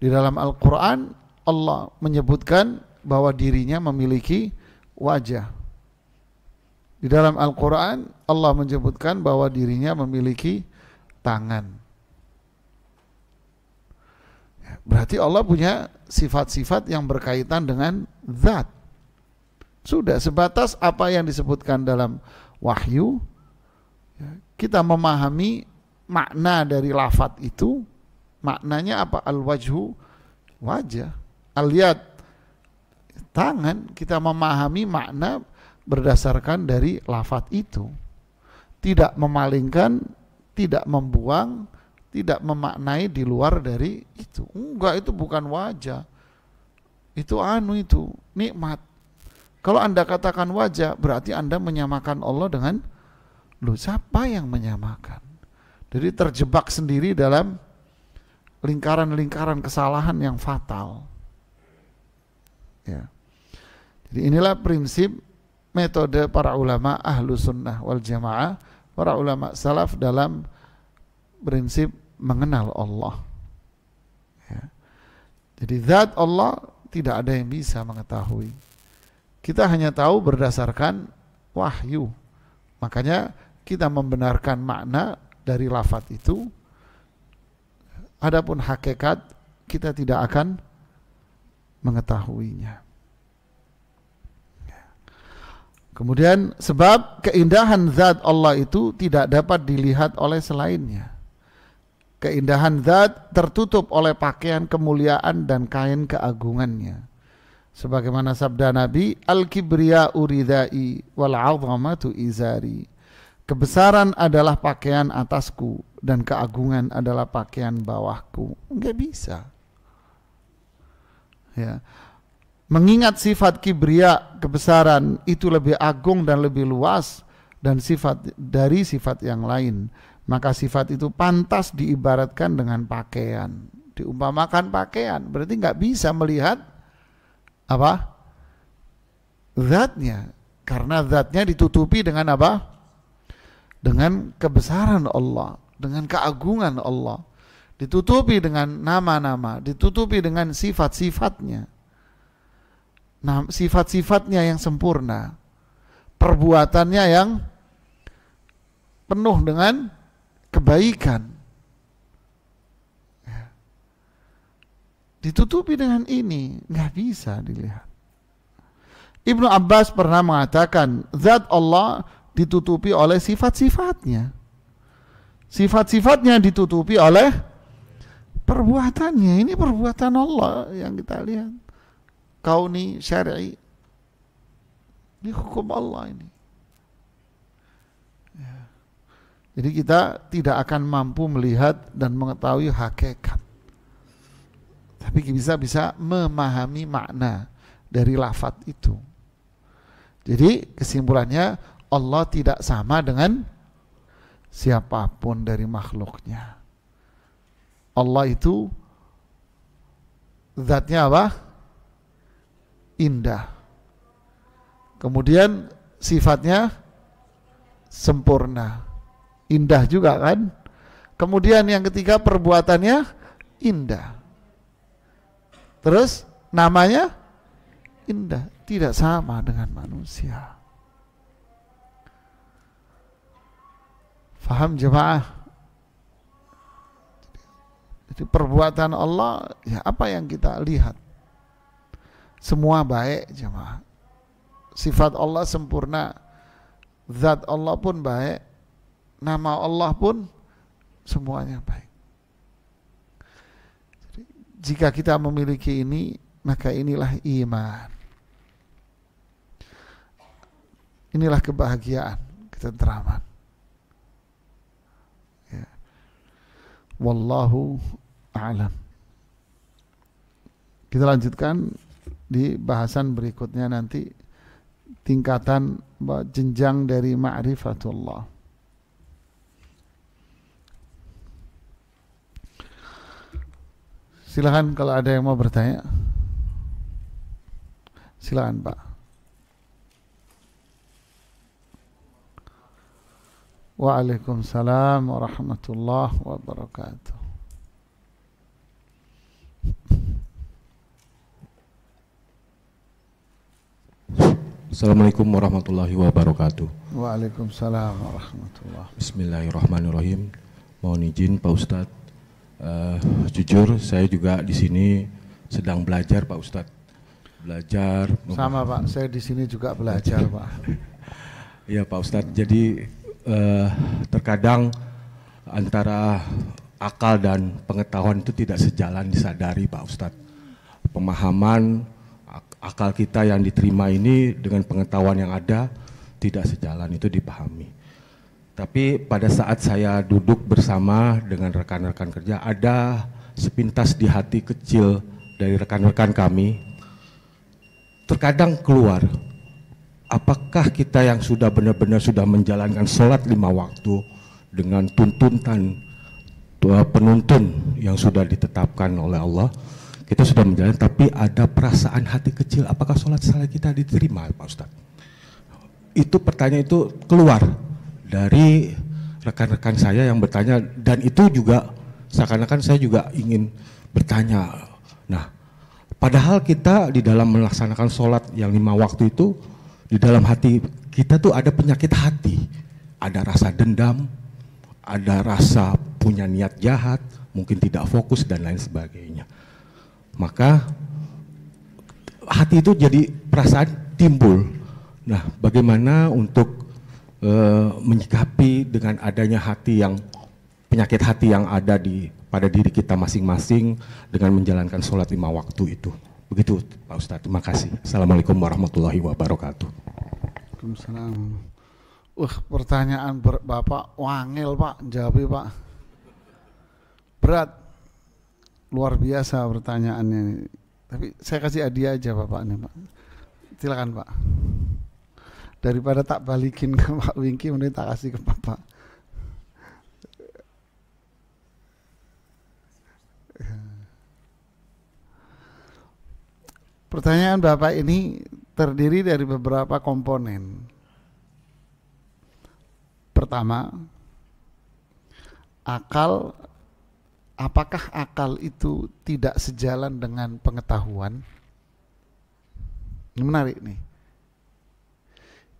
Di dalam Al-Quran Allah menyebutkan bahwa dirinya memiliki wajah. Di dalam Al-Quran Allah menyebutkan bahwa dirinya memiliki tangan. Berarti Allah punya sifat-sifat yang berkaitan dengan zat. Sudah sebatas apa yang disebutkan dalam wahyu, kita memahami makna dari lafaz itu. Maknanya apa? Al-wajhu, wajah. Al-yad, tangan. Kita memahami makna berdasarkan dari lafaz itu. Tidak memalingkan, tidak membuang, tidak memaknai di luar dari itu. Enggak, itu bukan wajah. Itu itu nikmat. Kalau Anda katakan wajah, berarti Anda menyamakan Allah dengan siapa yang menyamakan? Jadi terjebak sendiri dalam lingkaran-lingkaran kesalahan yang fatal. Ya. Jadi inilah prinsip metode para ulama ahlu sunnah wal jamaah, para ulama salaf dalam prinsip mengenal Allah. Ya. Jadi zat Allah tidak ada yang bisa mengetahui. Kita hanya tahu berdasarkan wahyu. Makanya kita membenarkan makna dari lafaz itu. Adapun hakikat kita tidak akan mengetahuinya. Kemudian sebab keindahan zat Allah itu tidak dapat dilihat oleh selainnya. Keindahan zat tertutup oleh pakaian kemuliaan dan kain keagungannya. Sebagaimana sabda Nabi, al-kibriya uridai wal 'azamatu izari. Kebesaran adalah pakaian atasku dan keagungan adalah pakaian bawahku. Enggak bisa. Ya. Mengingat sifat kibriya, kebesaran itu lebih agung dan lebih luas dan sifat dari sifat yang lain, maka sifat itu pantas diibaratkan dengan pakaian, diumpamakan pakaian. Berarti nggak bisa melihat apa? Zatnya, karena zatnya ditutupi dengan apa? Dengan kebesaran Allah, dengan keagungan Allah, ditutupi dengan nama-nama, ditutupi dengan sifat-sifatnya. Nah, sifat-sifatnya yang sempurna, perbuatannya yang penuh dengan kebaikan, ya. Ditutupi dengan ini, nggak bisa dilihat. Ibnu Abbas pernah mengatakan, zat Allah ditutupi oleh sifat-sifatnya, sifat-sifatnya ditutupi oleh perbuatannya. Ini perbuatan Allah yang kita lihat, kauni, syar'i, ini hukum Allah ini. Ya. Jadi kita tidak akan mampu melihat dan mengetahui hakikat, tapi bisa memahami makna dari lafaz itu. Jadi kesimpulannya, Allah tidak sama dengan siapapun dari makhluknya. Allah itu zatnya apa? Indah. Kemudian sifatnya sempurna, indah juga kan. Kemudian yang ketiga, perbuatannya indah. Terus namanya indah, tidak sama dengan manusia. Faham jemaah? Jadi perbuatan Allah, ya apa yang kita lihat, semua baik jemaah. Sifat Allah sempurna, zat Allah pun baik, nama Allah pun semuanya baik. Jadi, jika kita memiliki ini, maka inilah iman. Inilah kebahagiaan, ketentraman. Ya. Wallahu a'lam. Kita lanjutkan di bahasan berikutnya nanti, tingkatan jenjang dari ma'rifatullah. Silakan kalau ada yang mau bertanya. Silakan Pak. Waalaikumsalam warahmatullahi wabarakatuh. Assalamualaikum warahmatullahi wabarakatuh. Waalaikumsalam warahmatullahi. Bismillahirrahmanirrahim. Mohon izin Pak Ustadz. Jujur saya juga di sini sedang belajar Pak Ustadz. Belajar. Sama Pak, saya di sini juga belajar Pak. Iya Pak Ustadz. Jadi terkadang antara akal dan pengetahuan itu tidak sejalan, disadari Pak Ustadz. Pemahaman akal kita yang diterima ini dengan pengetahuan yang ada tidak sejalan, itu dipahami. Tapi pada saat saya duduk bersama dengan rekan-rekan kerja, ada sepintas di hati kecil dari rekan-rekan kami, terkadang keluar, apakah kita yang sudah benar-benar sudah menjalankan sholat 5 waktu dengan tuntutan penuntun yang sudah ditetapkan oleh Allah, kita sudah menjalani, tapi ada perasaan hati kecil, apakah sholat kita diterima Pak Ustadz? Itu pertanyaan itu keluar dari rekan-rekan saya yang bertanya, dan itu juga seakan-akan saya juga ingin bertanya. Nah, padahal kita di dalam melaksanakan sholat yang 5 waktu itu, di dalam hati kita tuh ada penyakit hati, ada rasa dendam, ada rasa punya niat jahat, mungkin tidak fokus dan lain sebagainya. Maka hati itu jadi perasaan timbul, Nah, bagaimana untuk menyikapi dengan adanya hati yang penyakit hati yang ada pada diri kita masing-masing dengan menjalankan sholat 5 waktu itu. Begitu Pak Ustadz, terima kasih. Assalamualaikum warahmatullahi wabarakatuh. Waalaikumsalam. Pertanyaan Bapak wangil Pak, jawabnya Pak. Berat, luar biasa pertanyaannya. Tapi saya kasih hadiah aja Bapak nih Pak. Silakan Pak. Daripada tak balikin ke Pak Wingki, mending tak kasih ke Bapak. Pertanyaan Bapak ini terdiri dari beberapa komponen. Pertama, akal, apakah akal itu tidak sejalan dengan pengetahuan? Ini menarik nih.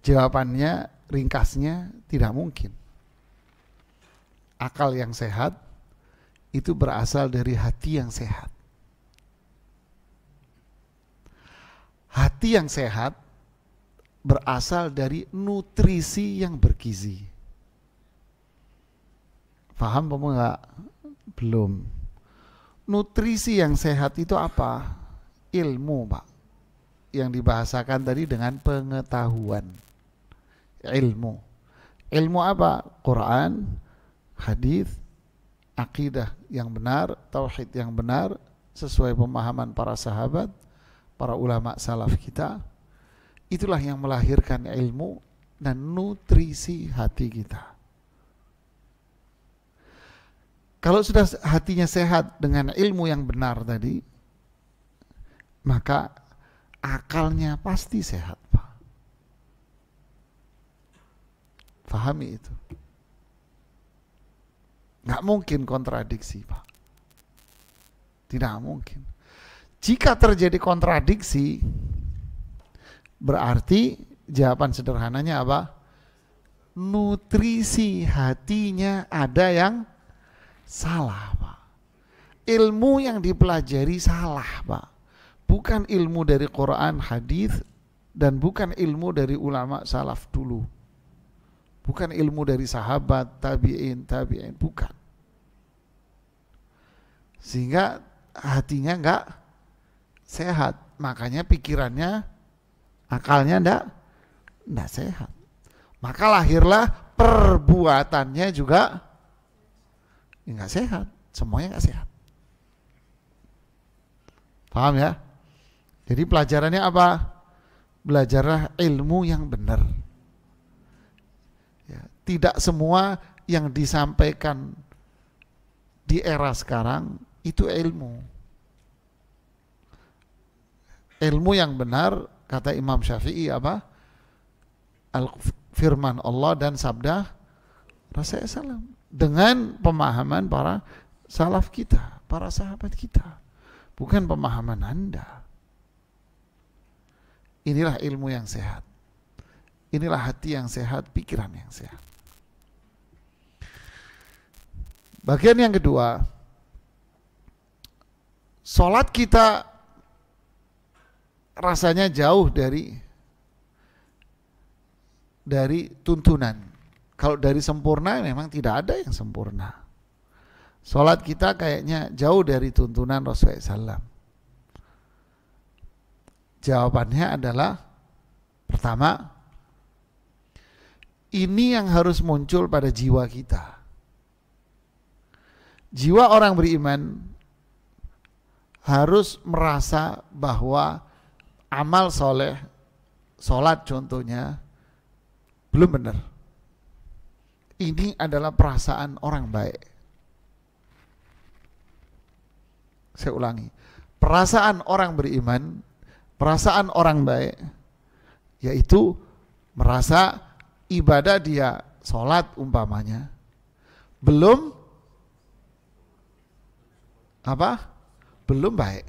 Jawabannya, ringkasnya, tidak mungkin. Akal yang sehat itu berasal dari hati yang sehat. Hati yang sehat berasal dari nutrisi yang bergizi. Paham apa enggak? Belum. Nutrisi yang sehat itu apa? Ilmu, Pak. Yang dibahasakan tadi dengan pengetahuan. Ilmu. Ilmu apa? Quran, hadis, akidah yang benar, tauhid yang benar, sesuai pemahaman para sahabat, para ulama salaf kita. Itulah yang melahirkan ilmu dan nutrisi hati kita. Kalau sudah hatinya sehat dengan ilmu yang benar tadi, maka akalnya pasti sehat, Pak. Fahami itu. Nggak mungkin kontradiksi, Pak. Tidak mungkin. Jika terjadi kontradiksi, berarti jawaban sederhananya apa? Nutrisi hatinya ada yang salah, Pak. Ilmu yang dipelajari salah, Pak. Bukan ilmu dari Quran, hadis, dan bukan ilmu dari ulama salaf dulu. Bukan ilmu dari sahabat, tabi'in, bukan. Sehingga hatinya enggak sehat. Makanya pikirannya, akalnya enggak sehat. Maka lahirlah perbuatannya juga enggak sehat. Semuanya enggak sehat. Paham ya? Jadi pelajarannya apa? Belajarlah ilmu yang benar. Ya, tidak semua yang disampaikan di era sekarang itu ilmu. Ilmu yang benar, kata Imam Syafi'i apa? Firman Allah dan sabda Rasulullah SAW. Dengan pemahaman para salaf kita, para sahabat kita. Bukan pemahaman Anda. Inilah ilmu yang sehat. Inilah hati yang sehat, pikiran yang sehat. Bagian yang kedua, sholat kita rasanya jauh dari tuntunan. Kalau dari sempurna memang tidak ada yang sempurna. Sholat kita kayaknya jauh dari tuntunan Rasulullah SAW. Jawabannya adalah, pertama, ini yang harus muncul pada jiwa kita. Jiwa orang beriman harus merasa bahwa amal soleh, sholat contohnya, belum benar. Ini adalah perasaan orang baik. Saya ulangi, perasaan orang beriman, perasaan orang baik, yaitu merasa ibadah dia, sholat umpamanya, belum apa? Belum baik.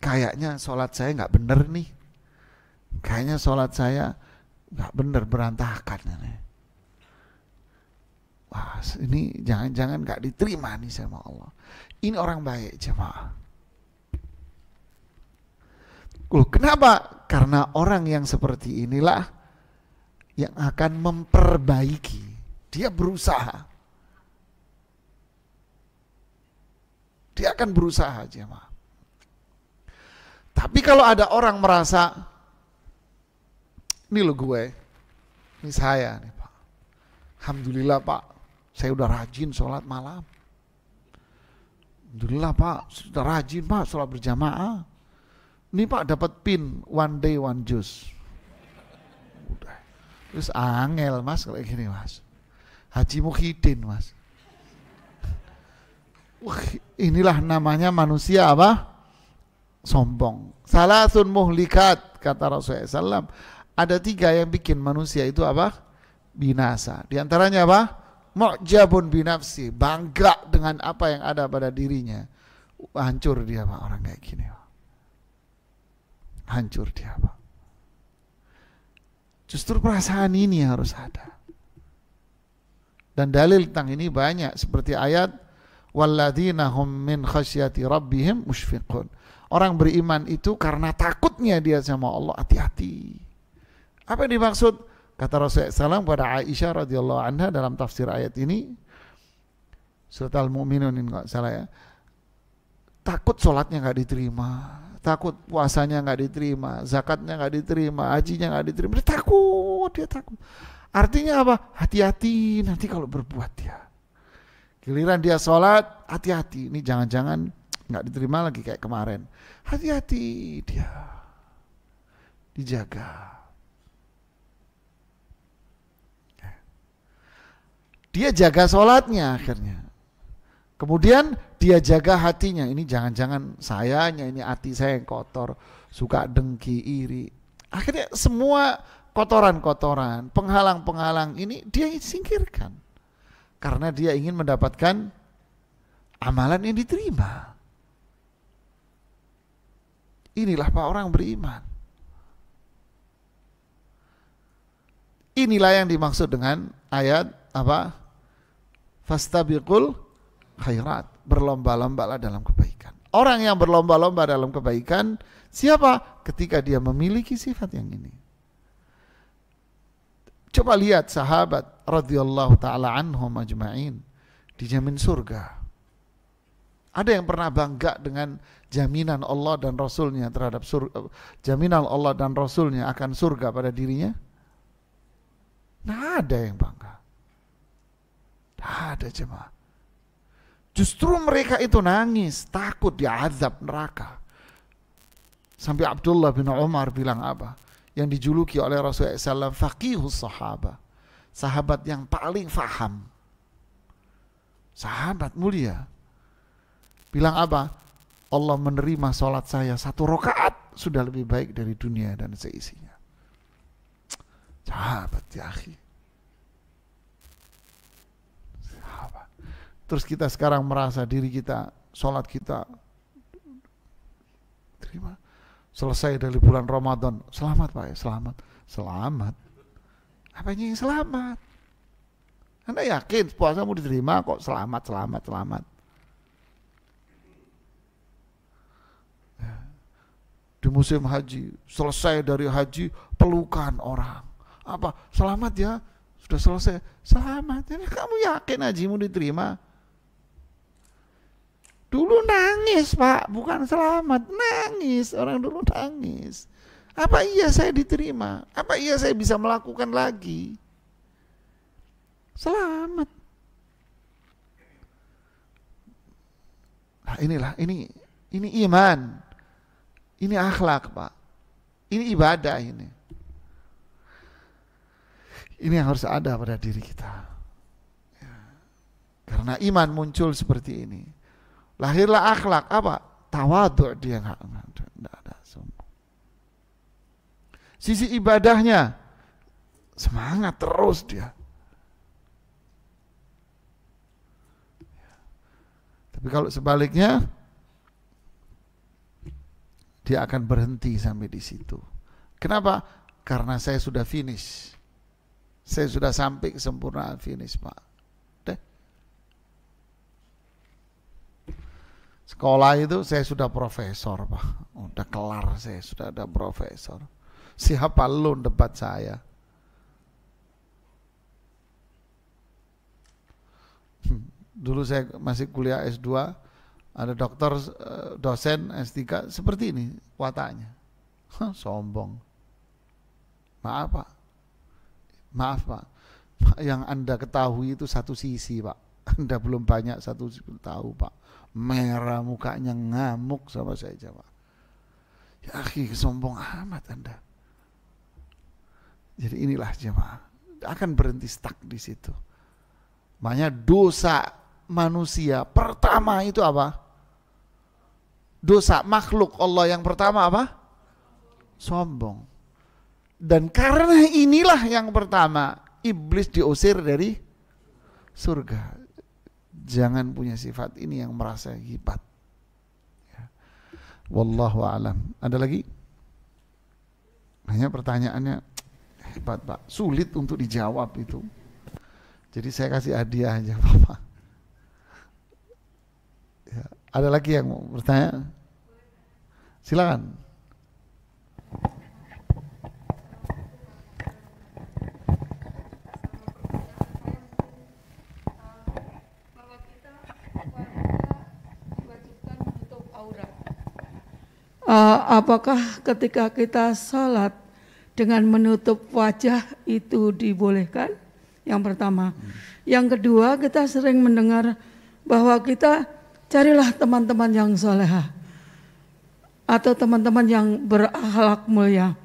Kayaknya sholat saya nggak bener nih. Kayaknya sholat saya nggak bener, berantakan. Wah, ini jangan-jangan nggak diterima nih sama Allah. Ini orang baik, jemaah. Kenapa Karena orang yang seperti inilah yang akan memperbaiki. Dia berusaha. Dia akan berusaha, jemaah. Tapi kalau ada orang merasa, ini lo gue, ini saya nih Pak. Alhamdulillah Pak, saya udah rajin sholat malam. Alhamdulillah Pak, sudah rajin Pak sholat berjamaah. Ini Pak dapat pin one day one juice. Udah. Terus angel Mas kayak gini Mas. Haji Muhyiddin Mas. Wah, inilah namanya manusia apa? Sombong. Salasun muhlikat, kata Rasulullah SAW. Ada 3 yang bikin manusia itu apa? Binasa. Di antaranya apa? Mu'jabun binafsi, bangga dengan apa yang ada pada dirinya. Hancur dia Pak, orang kayak gini Pak. Hancur dia Pak. Justru perasaan ini harus ada. Dan dalil tentang ini banyak, seperti ayat walladzina hum min khasyati rabbihim musyfiqun. Orang beriman itu karena takutnya dia sama Allah, hati-hati. Apa yang dimaksud? Kata Rasulullah SAW pada Aisyah radhiyallahu anha dalam tafsir ayat ini, surat Al-Mu'minun ini enggak salah ya. Takut sholatnya enggak diterima, takut puasanya enggak diterima, zakatnya enggak diterima, hajinya enggak diterima. Dia takut. Artinya apa? Hati-hati nanti kalau berbuat dia. Giliran dia sholat, hati-hati. Ini jangan-jangan nggak diterima lagi kayak kemarin. Hati-hati dia. Dijaga. Dia jaga sholatnya akhirnya. Kemudian dia jaga hatinya. Ini jangan-jangan sayanya, ini hati saya yang kotor. Suka dengki, iri. Akhirnya semua kotoran-kotoran, penghalang-penghalang ini dia singkirkan. Karena dia ingin mendapatkan amalan yang diterima. Inilah Pak orang beriman. Inilah yang dimaksud dengan ayat apa? Fastabiqul khairat. Berlomba-lombalah dalam kebaikan. Orang yang berlomba-lomba dalam kebaikan, siapa? Ketika dia memiliki sifat yang ini. Coba lihat sahabat radhiyallahu taala anhum ajma'in dijamin surga. Ada yang pernah bangga dengan jaminan Allah dan Rasulnya terhadap surga, jaminan Allah dan Rasulnya akan surga pada dirinya? Nah, ada yang bangga. Nah, ada jemaah. Justru mereka itu nangis, takut diazab neraka. Sampai Abdullah bin Umar bilang apa? Yang dijuluki oleh Rasulullah SAW faqihus sahabah, sahabat yang paling faham, sahabat mulia. Bilang apa? Allah menerima sholat saya 1 rakaat sudah lebih baik dari dunia dan seisinya. Sahabat ya akhi. Sahabat. Terus kita sekarang merasa diri kita, sholat kita terima. Selesai dari bulan Ramadan, selamat Pak ya, selamat. Selamat. Apanya yang selamat? Anda yakin puasamu diterima kok selamat. Di musim haji, selesai dari haji, pelukan orang. Apa? Selamat ya, sudah selesai. Selamat. Ini kamu yakin hajimu diterima? Dulu nangis Pak, bukan selamat, nangis. Orang dulu nangis. Apa iya saya diterima? Apa iya saya bisa melakukan lagi? Selamat. Nah inilah, ini iman. Ini akhlak Pak. Ini ibadah ini. Ini yang harus ada pada diri kita. Ya. Karena iman muncul seperti ini. Lahirlah akhlak apa? Tawadhu, dia enggak ada sombong. Sisi ibadahnya semangat terus dia. Tapi kalau sebaliknya dia akan berhenti sampai di situ. Kenapa? Karena saya sudah finish. Saya sudah sampai kesempurnaan finish, Pak. Sekolah itu saya sudah profesor Pak, udah kelar, saya sudah ada profesor. Siapa lu debat saya? Dulu saya masih kuliah S2, ada dokter, dosen S3 seperti ini wataknya. Sombong. Maaf Pak. Maaf Pak. Yang Anda ketahui itu satu sisi Pak. Anda belum banyak satu sisi tahu Pak. Merah mukanya ngamuk sama saya Pak. Ya akhi, sombong amat Anda. Jadi inilah jemaah. Akan berhenti stuck di situ. Makanya dosa manusia pertama itu apa? Dosa makhluk Allah yang pertama apa? Sombong. Dan karena inilah yang pertama, iblis diusir dari surga. Jangan punya sifat ini yang merasa hebat. Ya. Wallahu a'lam. Ada lagi? Hanya pertanyaannya hebat Pak, sulit untuk dijawab itu. Jadi saya kasih hadiah aja Bapak. Ya, ada lagi yang mau bertanya? Silakan. Bahwa kita diwajibkan menutup aurat. Apakah ketika kita sholat dengan menutup wajah itu dibolehkan? Yang pertama. Yang kedua, kita sering mendengar bahwa kita carilah teman-teman yang solehah atau teman-teman yang berakhlak mulia.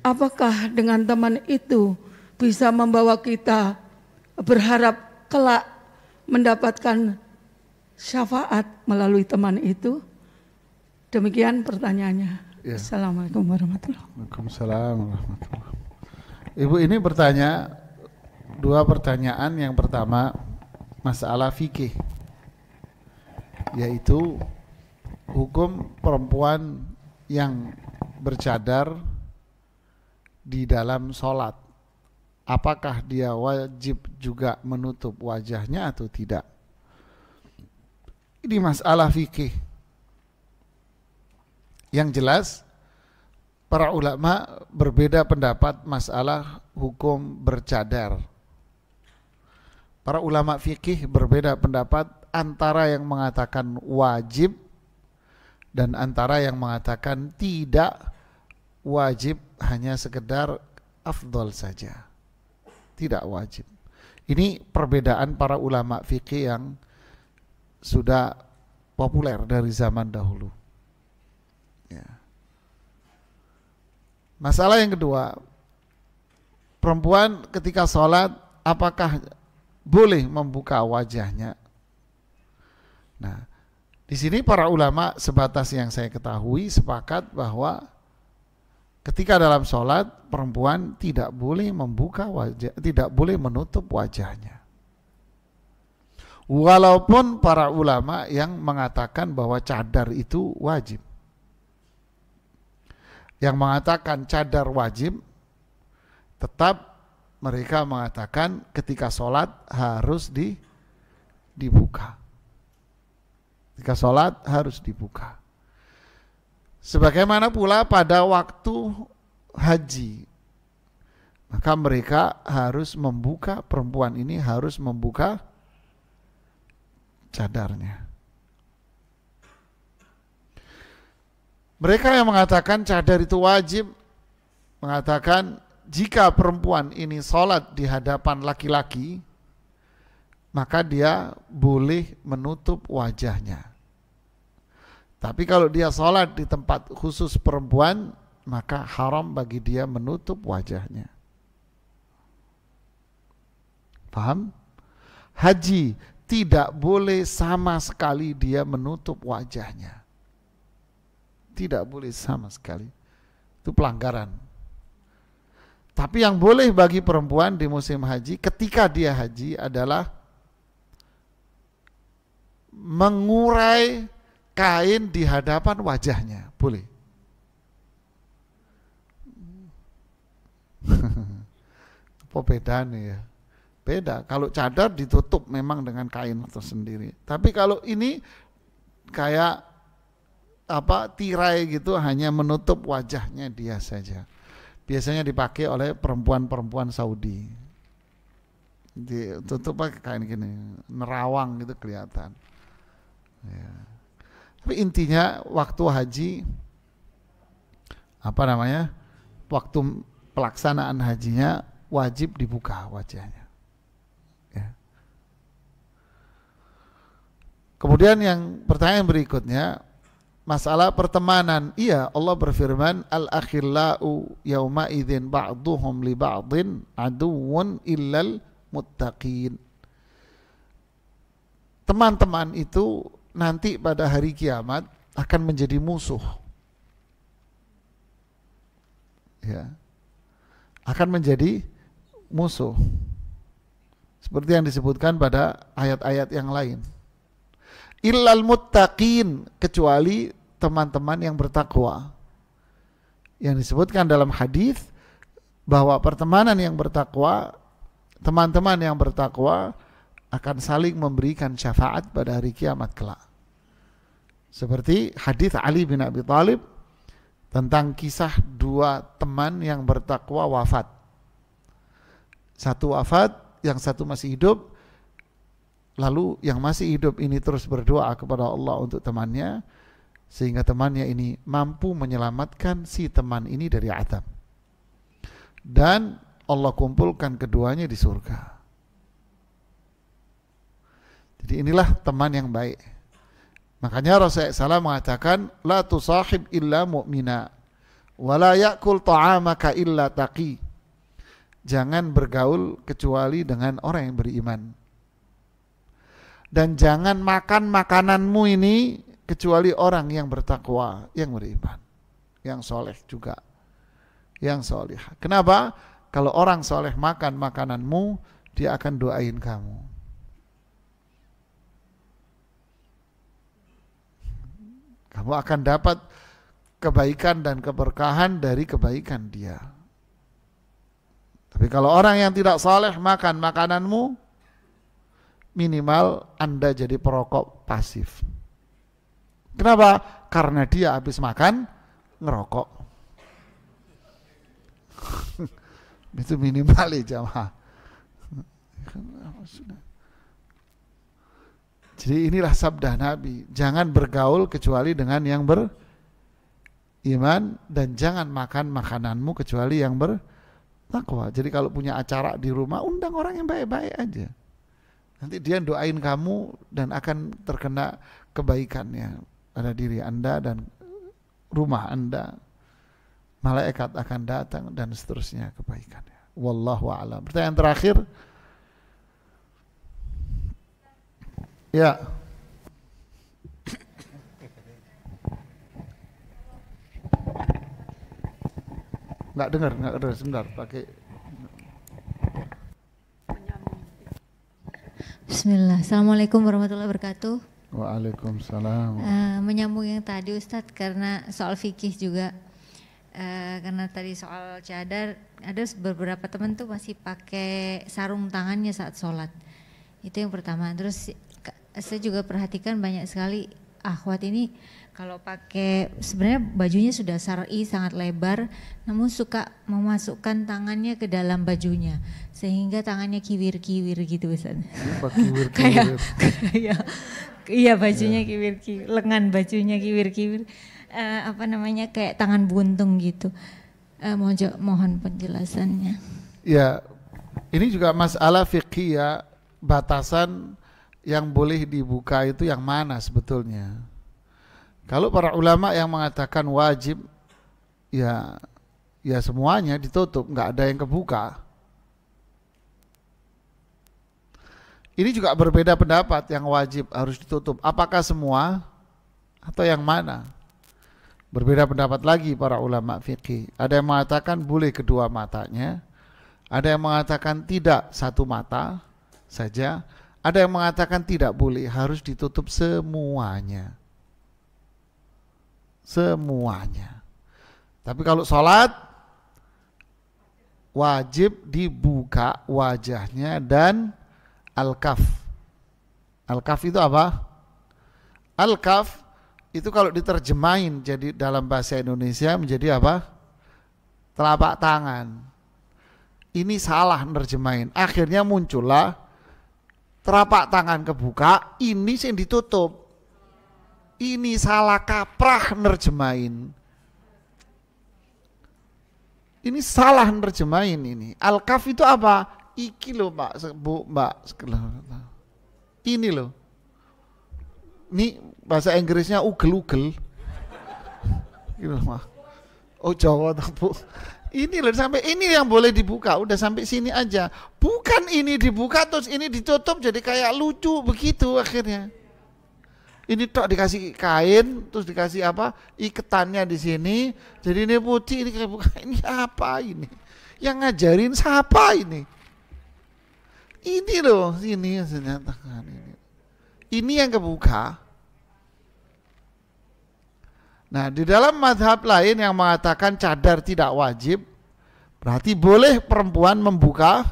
Apakah dengan teman itu bisa membawa kita berharap kelak mendapatkan syafaat melalui teman itu? Demikian pertanyaannya. Ya. Assalamualaikum warahmatullahi wabarakatuh. Waalaikumsalam warahmatullahi wabarakatuh. Ibu ini bertanya dua pertanyaan. Yang pertama masalah fikih, yaitu hukum perempuan yang bercadar di dalam sholat. Apakah dia wajib juga menutup wajahnya atau tidak? Ini masalah fikih. Yang jelas para ulama berbeda pendapat masalah hukum bercadar. Para ulama fikih berbeda pendapat antara yang mengatakan wajib dan antara yang mengatakan tidak wajib, hanya sekedar afdol saja, tidak wajib. Ini perbedaan para ulama fikih yang sudah populer dari zaman dahulu. Ya. Masalah yang kedua, perempuan ketika sholat apakah boleh membuka wajahnya? Nah, di sini para ulama sebatas yang saya ketahui sepakat bahwa ketika dalam sholat perempuan tidak boleh membuka wajah, tidak boleh menutup wajahnya. Walaupun para ulama yang mengatakan bahwa cadar itu wajib. Yang mengatakan cadar wajib, tetap mereka mengatakan ketika sholat harus dibuka. Ketika sholat harus dibuka. Sebagaimana pula pada waktu haji, maka mereka harus membuka, perempuan ini harus membuka cadarnya. Mereka yang mengatakan cadar itu wajib mengatakan jika perempuan ini sholat di hadapan laki-laki, maka dia boleh menutup wajahnya. Tapi kalau dia sholat di tempat khusus perempuan, maka haram bagi dia menutup wajahnya. Paham? Haji tidak boleh sama sekali dia menutup wajahnya. Tidak boleh sama sekali. Itu pelanggaran. Tapi yang boleh bagi perempuan di musim haji ketika dia haji adalah mengurai kain di hadapan wajahnya. Boleh. Apa bedanya ya? Beda. Kalau cadar ditutup memang dengan kain tersendiri. Tapi kalau ini kayak tirai gitu, hanya menutup wajahnya dia saja. biasanya dipakai oleh perempuan-perempuan Saudi. Ditutup pakai kain gini, nerawang gitu kelihatan. Ya. Tapi intinya waktu haji, waktu pelaksanaan hajinya wajib dibuka wajahnya. Ya. Kemudian yang pertanyaan berikutnya, masalah pertemanan. Iya, Allah berfirman, al-akhillau yauma idzin ba'duhum li ba'din aduwwun illal muttaqin. Teman-teman itu nanti pada hari kiamat akan menjadi musuh. Ya. Akan menjadi musuh. Seperti yang disebutkan pada ayat-ayat yang lain. Illal muttaqin, kecuali teman-teman yang bertakwa. Yang disebutkan dalam hadis bahwa pertemanan yang bertakwa, teman-teman yang bertakwa akan saling memberikan syafaat pada hari kiamat kelak. Seperti hadis Ali bin Abi Thalib tentang kisah dua teman yang bertakwa wafat. Satu wafat, yang satu masih hidup. Lalu yang masih hidup ini terus berdoa kepada Allah untuk temannya, sehingga temannya ini mampu menyelamatkan si teman ini dari azab. Dan Allah kumpulkan keduanya di surga. Jadi inilah teman yang baik. Makanya Rasulullah SAW mengatakan, la tusahib illa mu'mina, wa la ya'kul ta'amaka illa taqi. Jangan bergaul kecuali dengan orang yang beriman. Dan jangan makan makananmu ini kecuali orang yang bertakwa, yang beriman, yang soleh juga, yang soleh. Kenapa? Kalau orang soleh makan makananmu, dia akan doain kamu. Kamu akan dapat kebaikan dan keberkahan dari kebaikan dia. Tapi kalau orang yang tidak soleh makan makananmu, minimal Anda jadi perokok pasif. Kenapa? Karena dia habis makan ngerokok. Itu minimal ya jamaah. Jadi inilah sabda Nabi, jangan bergaul kecuali dengan yang beriman, dan jangan makan makananmu kecuali yang bertakwa. Jadi kalau punya acara di rumah, undang orang yang baik-baik aja. Nanti dia doain kamu dan akan terkena kebaikannya pada diri Anda dan rumah Anda. Malaikat akan datang dan seterusnya kebaikannya. Wallahu a'lam. Pertanyaan terakhir. Ya. Enggak dengar sebentar, pakai. Bismillah. Assalamualaikum warahmatullahi wabarakatuh. Waalaikumsalam. Menyambung yang tadi Ustadz, karena soal fikih juga, karena tadi soal cadar, ada beberapa teman tuh masih pakai sarung tangannya saat sholat. Itu yang pertama. Terus saya juga perhatikan banyak sekali akhwat ini kalau pakai, sebenarnya bajunya sudah syar'i sangat lebar, namun suka memasukkan tangannya ke dalam bajunya sehingga tangannya kiwir-kiwir gitu Ustaz. Kiwir-kiwir. Iya bajunya kiwir-kiwir, lengan bajunya kiwir-kiwir, kayak tangan buntung gitu. Mohon penjelasannya. Ya, ini juga masalah fikih ya, batasan yang boleh dibuka itu yang mana sebetulnya. Kalau para ulama yang mengatakan wajib, ya semuanya ditutup, nggak ada yang kebuka. Ini juga berbeda pendapat, yang wajib harus ditutup. Apakah semua atau yang mana? Berbeda pendapat lagi para ulama fikih. Ada yang mengatakan boleh kedua matanya, ada yang mengatakan tidak, satu mata saja, ada yang mengatakan tidak boleh, harus ditutup semuanya. Semuanya. Tapi kalau sholat wajib dibuka wajahnya dan al-kaf. Al-kaf itu apa? Al-kaf itu kalau diterjemahin jadi dalam bahasa Indonesia menjadi apa? telapak tangan. Ini salah nerjemahin. Akhirnya muncullah telapak tangan kebuka, ini yang ditutup. Ini salah kaprah nerjemahin. Ini salah nerjemahin ini. Al-kaf itu apa? Iki loh Pak, Bu, Mbak. Ini loh. Ini bahasa Inggrisnya ugel-ugel. Gitu loh, oh Jawa Bu. Ini loh, sampai ini yang boleh dibuka. Udah sampai sini aja. Bukan ini dibuka terus ini ditutup jadi kayak lucu begitu akhirnya. Ini tok dikasih kain, terus dikasih apa? Iketannya di sini. Jadi ini putih, ini kayak buka. Ini apa ini? Yang ngajarin siapa ini? Ini loh, sini yang saya nyatakan ini. Ini yang kebuka. Nah, di dalam mazhab lain yang mengatakan cadar tidak wajib, berarti boleh perempuan membuka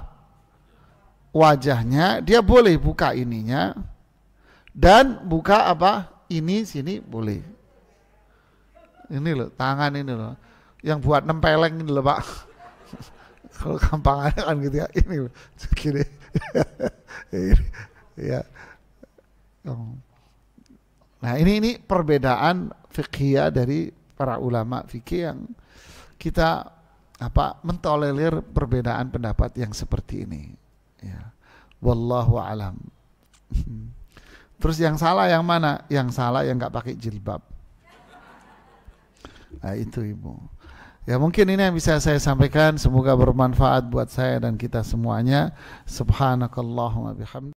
wajahnya, dia boleh buka ininya. Dan buka apa? Ini sini boleh. Ini loh, tangan ini loh. Yang buat nempeleng ini loh Pak. Kalau gampang kan gitu ya. Ini loh. Gini. Ya. Nah ini perbedaan fikih dari para ulama fikih yang kita mentolerir perbedaan pendapat yang seperti ini. Ya. Wallahu alam. Terus yang salah yang mana? Yang salah yang nggak pakai jilbab. Nah itu Ibu. Ya mungkin ini yang bisa saya sampaikan. Semoga bermanfaat buat saya dan kita semuanya. Subhanakallahumma bihamdika.